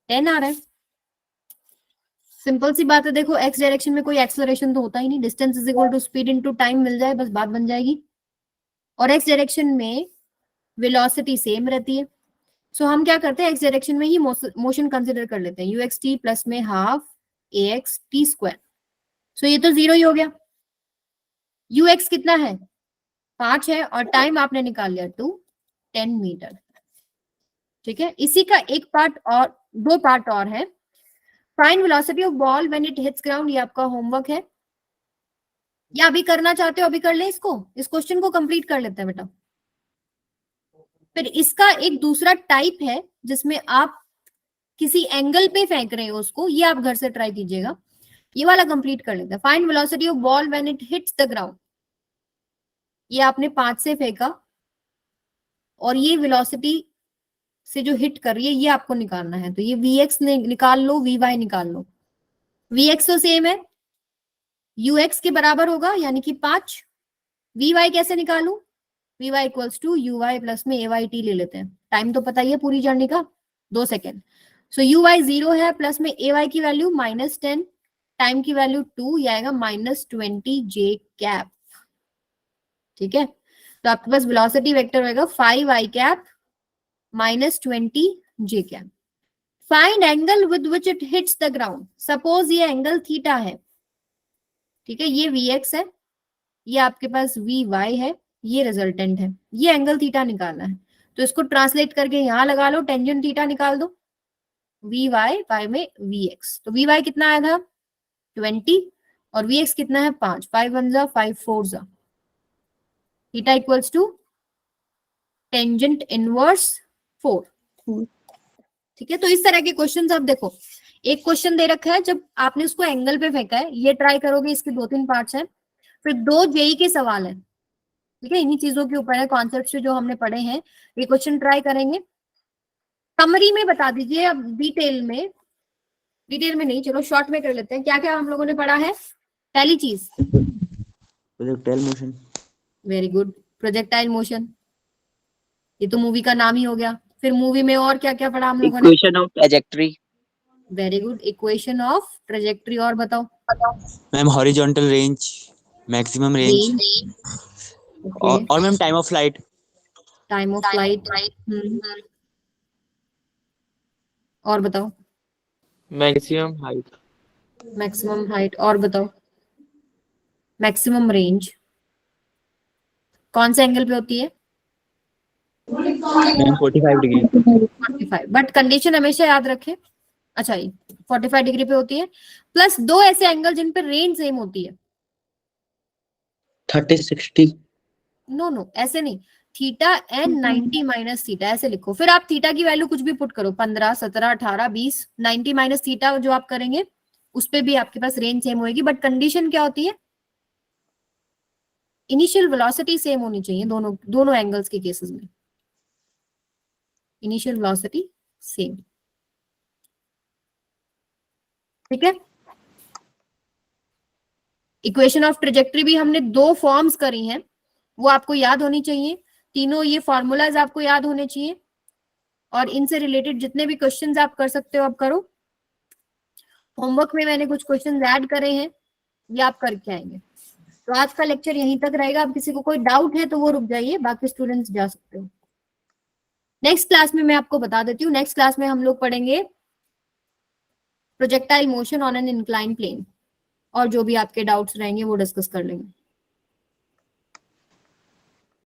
टेन आ रहा है, सिंपल सी बात है। देखो एक्स डायरेक्शन में कोई एक्सेलरेशन तो होता ही नहीं, distance is equal to speed into time मिल जाए बस बात बन जाएगी, और एक्स डायरेक्शन में वेलोसिटी सेम रहती है। सो हम क्या करते हैं, एक्स डायरेक्शन में ही मोशन कंसिडर कर लेते हैं, ux t प्लस में हाफ ax t स्क्वायर। सो ये तो 0 ही हो गया, ux कितना है 5 है, और टाइम आपने निकाल लिया 10 मीटर। ठीक है, इसी का एक पार्ट और 2 पार्ट और है, find velocity of ball when it hits ground. ये आपका होमवर्क है, या अभी करना चाहते हो अभी कर ले, इसको, इस क्वेश्चन को कंप्लीट कर लेते हैं बेटा। फिर इसका एक दूसरा टाइप है जिसमें आप किसी एंगल पे फेंक रहे हो उसको, ये आप घर से ट्राई कीजिएगा, ये वाला कंप्लीट कर लेते हैं। Find velocity of ball when it hits the ground, ये आपने 5 से फेंका, और ये वेलोसिटी से जो हिट कर रही है ये आपको निकालना है, तो ये vx निकाल लो, vy निकाल लो। vx तो सेम है, ux के बराबर होगा यानी कि 5, vy कैसे निकालू, vy equals to uy plus में ay t ले लेते हैं, टाइम तो पता ही है पूरी जर्नी का 2 सेकेंड। सो uy 0 है, प्लस में ay की वैल्यू -10, टाइम की वैल्यू 2, ये आएगा -20 j कैप। ठीक है, तो आपके पास वेलोसिटी वेक्टर होगा 5i cap -20 j cap. Find angle with which it hits the ground, suppose ये एंगल थीटा है, ठीक है, ये vx है, ये आपके पास vy है, ये रिजल्टेंट है, ये एंगल थीटा निकालना है, तो इसको ट्रांसलेट करके यहां लगा लो, टेंजेंट थीटा निकाल दो, vy y में vx, तो vy कितना आया था 20, और vx कितना है 5, 5 1 जा 5 4 जा, theta equals to tangent inverse 4। ठीक है, तो इस तरह के क्वेश्चन आप देखो, एक क्वेश्चन दे रखा है, जब आपने उसको एंगल पे फेंका है, ये ट्राई करोगे, इसके 2-3 पार्ट्स हैं, फिर 2 जेई के सवाल है। ठीक है, इन्हीं चीजों के ऊपर है, कॉन्सेप्ट जो हमने पढ़े हैं, ये क्वेश्चन ट्राई करेंगे। समरी में बता दीजिए, अब डिटेल में नहीं, चलो शॉर्ट में कर लेते हैं, क्या क्या हम लोगों ने पढ़ा है। पहली चीज projectile motion. Very good, projectile motion, ये तो मूवी का नाम ही हो गया। फिर मूवी में और क्या क्या पढ़ा हम लोगों ने, equation of trajectory. Very good, equation of trajectory, और बताओ ma'am horizontal range, maximum range, और ma'am time of flight. Time of flight, और बताओ मैक्सिमम हाइट। मैक्सिमम हाइट, और बताओ मैक्सिमम रेंज कौन से एंगल पे होती है, मैम 45 डिग्री। 45, बट कंडीशन हमेशा याद रखें, अच्छा 45 डिग्री पे होती है, प्लस 2 ऐसे एंगल जिन पे रेंज सेम होती है। 30 60। नो ऐसे नहीं, थीटा एन 90 माइनस थीटा, ऐसे लिखो। फिर आप थीटा की वैल्यू कुछ भी पुट करो, 15, 17, 18, 20, 90 माइनस थीटा जो आप करेंगे उस पे भी आपके पास रेंज सेम होगी, बट कंडीशन क्या होती है, इनिशियल वेलोसिटी सेम होनी चाहिए दोनों एंगल्स के केसेस में, इनिशियल वेलोसिटी सेम। ठीक है, इक्वेशन ऑफ ट्रेजेक्टरी भी हमने 2 फॉर्म्स करी हैं, वो आपको याद होनी चाहिए। तीनों ये फॉर्मूलाज आपको याद होने चाहिए, और इनसे रिलेटेड जितने भी क्वेश्चंस आप कर सकते हो आप करो। होमवर्क में मैंने कुछ क्वेश्चंस ऐड करे हैं, ये आप करके आएंगे। तो आज का लेक्चर यहीं तक रहेगा। अब किसी को कोई डाउट है तो वो रुक जाइए, बाकी स्टूडेंट्स जा सकते हो। नेक्स्ट क्लास में मैं आपको बता देती हूँ, नेक्स्ट क्लास में हम लोग पढ़ेंगे projectile motion on an incline plane, और जो भी आपके डाउट्स रहेंगे वो डिस्कस कर लेंगे।